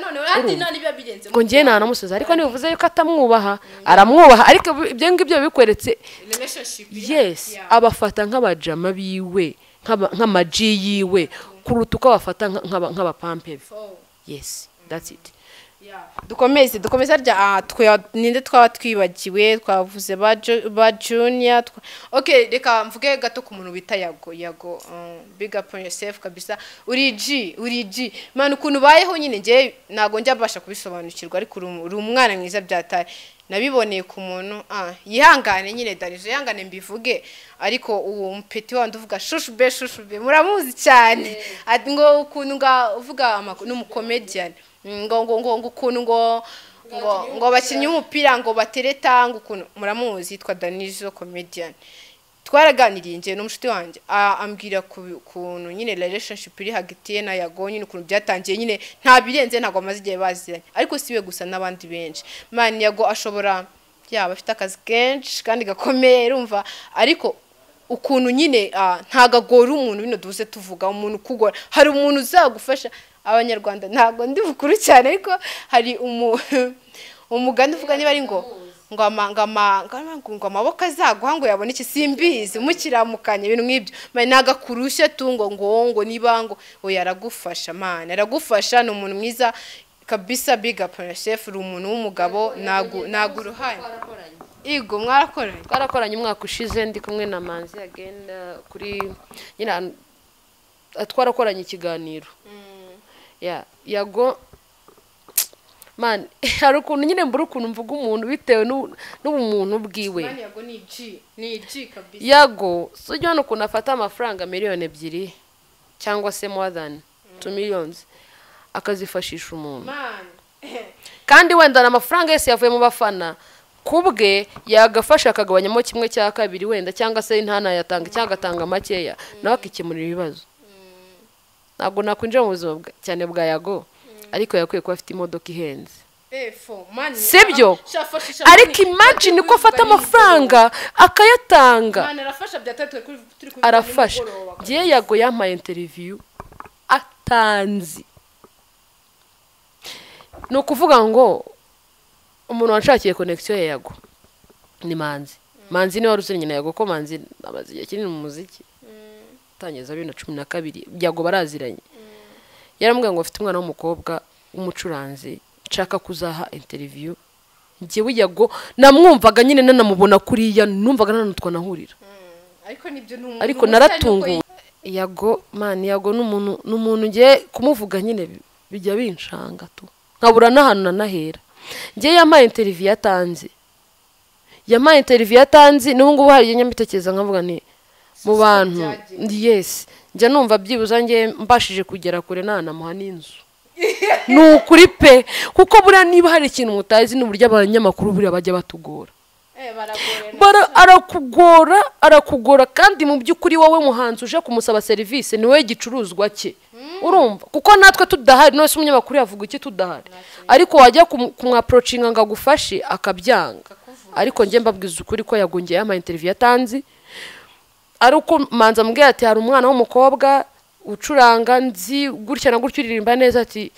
ngo ngiye nanamusubiza ariko nivuze yuko atamwubaha aramwubaha ariko ibyo ngibyo bikweretse yes abafata nk'abajama biwe nk'amaji yiwe kuruta uko bafata nk'abapampe yes that's it
dukomeze rya ninde twaba twibagiwe twavuze ba Junior okay reka mvuge gato ku muntu bita Yago big up on yourself kabisa uri G man ukuntu bayeho nyine nge nago njya basha kubisobanukirwa ariko uri umwana mwiza byataye nabiboneye ku muntu yihangane nyine darije yangane mbivuge ariko uwo mpeti wandi uvuga shushube muramuzi cyane ngo ukuntu uvuga n'umukomedian ngo ukuntu ngo bakinye umupira ngo batereta ngo ukuntu muramuzi yitwa Danizo comedian twaraganiriye njye n'umushuti wanjye ambwira kuntu nyine relationship iri hagati ye na Yago nyine ukuntu byatangiye nyine nta birenze ntago amaze igihe baziranye ariko siwe gusa n'abandi benshi man Yago ashobora yaba afite akazi kenshi kandi gakomeye urumva ariko ukuntu nyine ntagagora umuntu bino duze tuvuga umuntu kugora hari umuntu uzagufasha abanyarwanda ntago ndi bukuru cyane ariko hari umuganda uvuga niba ari ngo amaboko azaguha ngo yabone iki simbizi mukiramukanye ibintu nk'ibyo nagakurushe ngo niba ngo oya aragufasha man aragufasha ni umuntu mwiza kabisa big up chef uri umuntu w'umugabo nago uruhanye igo twarakoranye umwaka ushize ndi kumwe na Manzi agenda kuri nyina twarakoranye ikiganiro Yago man hari ukuntu nyine mbura ukuntu mvuga umuntu bitewe n'ubumuntu bwiwe Yago ni G kabisa Yago sujya no kunafata amafaranga miliyoni 2 cyangwa se more than 2 millions akazifashisha umuntu kandi wenda amafaranga yose yavuye mu bafana kubwe yagafasha akagabanyamo 1/2 wenda cyangwa se intana yatanga cyangwa atanga makeya nawe akikemurira ibibazo ntabwo nakwinjira mu buzima cyane bwa Yago ariko yakwiye kuba afite imodoka ihenze sibyo ariko imagine ko afata amafaranga akayatanga arafasha ngiye Yago yampaye interview atanzi no kuvuga ngo umuntu wanshakiye connection ya Yago ni Manzi ni waruzanye na Yago ko Manzi abazi igihe kinini mu muziki tangeza 2012 Yago baraziranye yarambwiye ngo afite umwana w'umukobwa w'umucuranzi nshaka kuzaha interview ngiye Yago namwumvaga nyine nanamubona kuriya numvaga nanutwa nahurira ariko naratunguye Yago man Yago n'umuntu ngiye kumuvuga nyine bijya binshanga tu nkabura n'ahantu nanahera ngiye yamaye interview yatanze n'ubungu buhari nyambitekeza nkavuga ni mu bantu yes njya numva byibuza ngiye mbashije kugera kure nanamuha n'inzu nukuri pe kuko buriya niba hari ikintu mutazi n'uburyo abanyamakuru buriya bajya batugora arakugora kandi mu by'ukuri wowe muhanzi uje kumusaba service niwe gicuruzwa cye urumva kuko natwe tudahari nose umunyamakuru yavuga iki tudahari ariko wajya kumwaproachinga ngagufashe akabyanga ariko ngiye mbabwiza ukuri ko yagongeye ama interview yatanze aruko Manzi ambwiye ati hari umwana w'umukobwa ucuranga nzi gutya na gutya uririmba neza ati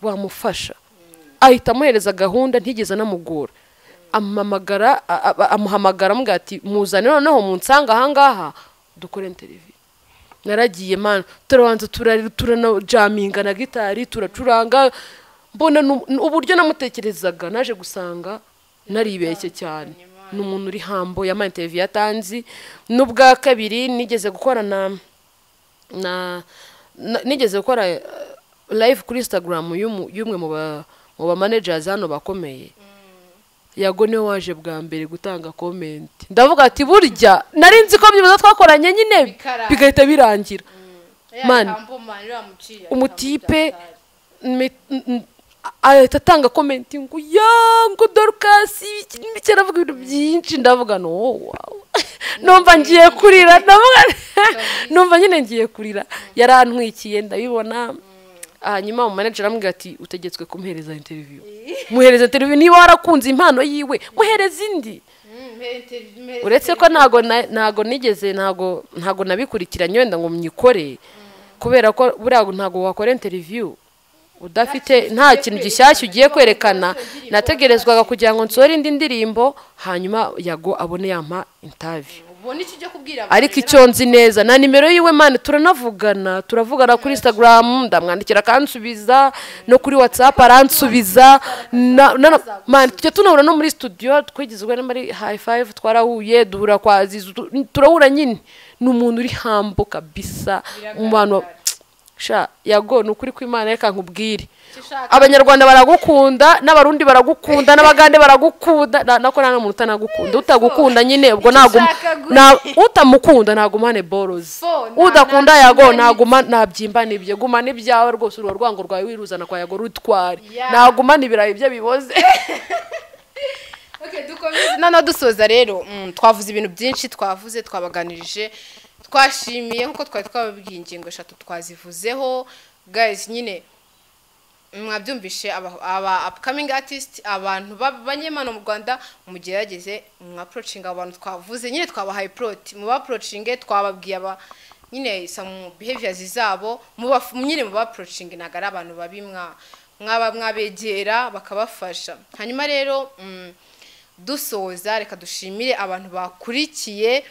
wamufasha ahita amuhereza gahunda ntigeze namugora amuhamagara ambwiye ati muzane noneho munsanga ahangaha dukore interview naragiye man turabanza turanajaminga na gitari turacuranga mbona uburyo namutekerezaga naje gusanga naribeshye cyane n'umuntu uri hambo ya interview yatanze n'ubwa kabiri nigeze gukora nigeze gukora live kuri Instagram y'umwe mu ba managers hano bakomeye Yago niwe waje bwa mbere gutanga comment ndavuga ati burya nari nzi ko byibuza twakoranye nyine bigahita birangira man umutipe atatanga comment ngo yango Dorcas bikera avuga ibintu byinshi ndavuga no wow numva ngiye kurira ndavuga numva nyine ngiye kurira yarantwikiye ndabibona hanyuma manager amubwira ati utegetswe kumuhereza interview muhereza interview niba warakunze impano yiwe muhereza indi uretse ko ntago nigeze ntago nabikurikiranye wenda ngo mnyikore kubera ko buriya ntago wakora interview udafite nta kintu gishyashya ugiye kwerekana nategerezwaga kugira ngo nsore indi ndirimbo hanyuma Yago abone yampa interview ariko icyo nzi neza na nimero yiwe man turavugana kuri Instagram ndamwandikira kansubiza no kuri WhatsApp aransubiza man tujye tunahura no muri studio twigizwe no muri high five twarahuye duhura kwa Azizu turahura nyine n'umuntu uri hambo kabisa umwana sha Yago nukuri kw'Imana reka nkubwire abanyarwanda baragukunda n'abarundi baragukunda n'abagande baragukunda nako nta muntu utanagukunda utagukunda nyine ubwo utamukunda ntagumane boros udakunda Yago ntabyimba nibye gumane ibyawe rwose uru rwango rwawe wiruzana kwa Yago rutwari ntagumane ibirayi bye biboze Okay, dukomeze nano dusoza rero twavuze ibintu byinshi twabaganirije twashimiye nkuko twari twababwiye ingingo 3 twazivuzeho guys nyine mwabyumvishe aba upcoming artist abantu b'abanyemano mu Rwanda mugerageze approaching abantu twavuze nyine twabahaye plot mu approaching twababwiye nyine some behaviors zabo nyine mu approaching nagara abantu babimwa mwabegera bakabafasha hanyuma rero dusoza reka dushimire abantu bakurikiye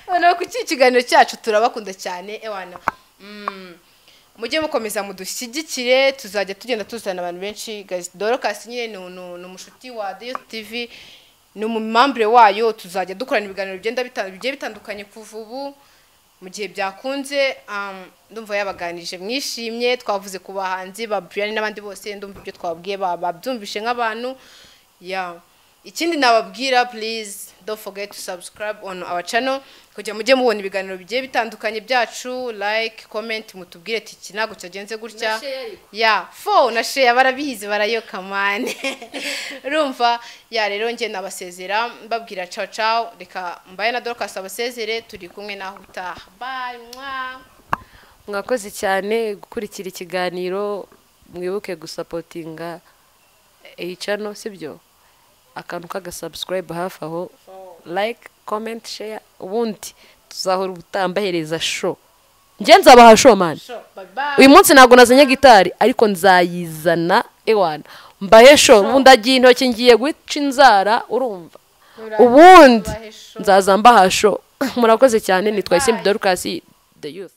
bana ku kiganiro cyacu turabakunda cyane ewana mujye mukomeza mudushyigikire tuzajya tugenda tuzana abantu benshi guys Dorcas nyine ni umushuti wa Dayot TV ni umumambre wayo tuzajya dukorana ibiganiro bigiye bitandukanye kuva ubu mu gihe byakunze ndumva yabaganije mwishimye twavuze ku bahanzi ba Brian n'abandi bose ndumva ibyo twabwiye babyumvishe nk'abantu ikindi nababwira please don't forget to subscribe on our channel kugira mujye mubona ibiganiro bigiye bitandukanye byacu like comment mutubwire iki nago cyagenze gutya na share barabihize barayoka man urumva rero nge nabasezera mbabwira ciao ciao reka mbaye na Dorcas abasezere turi kumwe naho utaha bye
mwakoze cyane gukurikira ikiganiro mwibuke gusupportinga iyi channel sibyo akantu kaga subscribe hafi aho like comment share ubundi tuzahora ubutambahereza show nje nzabaha show man uyu munsi nago nazanye gitari ariko nzayizana ewana mbahe show ubundi agiye intoki ngiye guca inzara urumva ubundi nzazamba ha show murakoze cyane nitwa Isimbi Dorcas the youth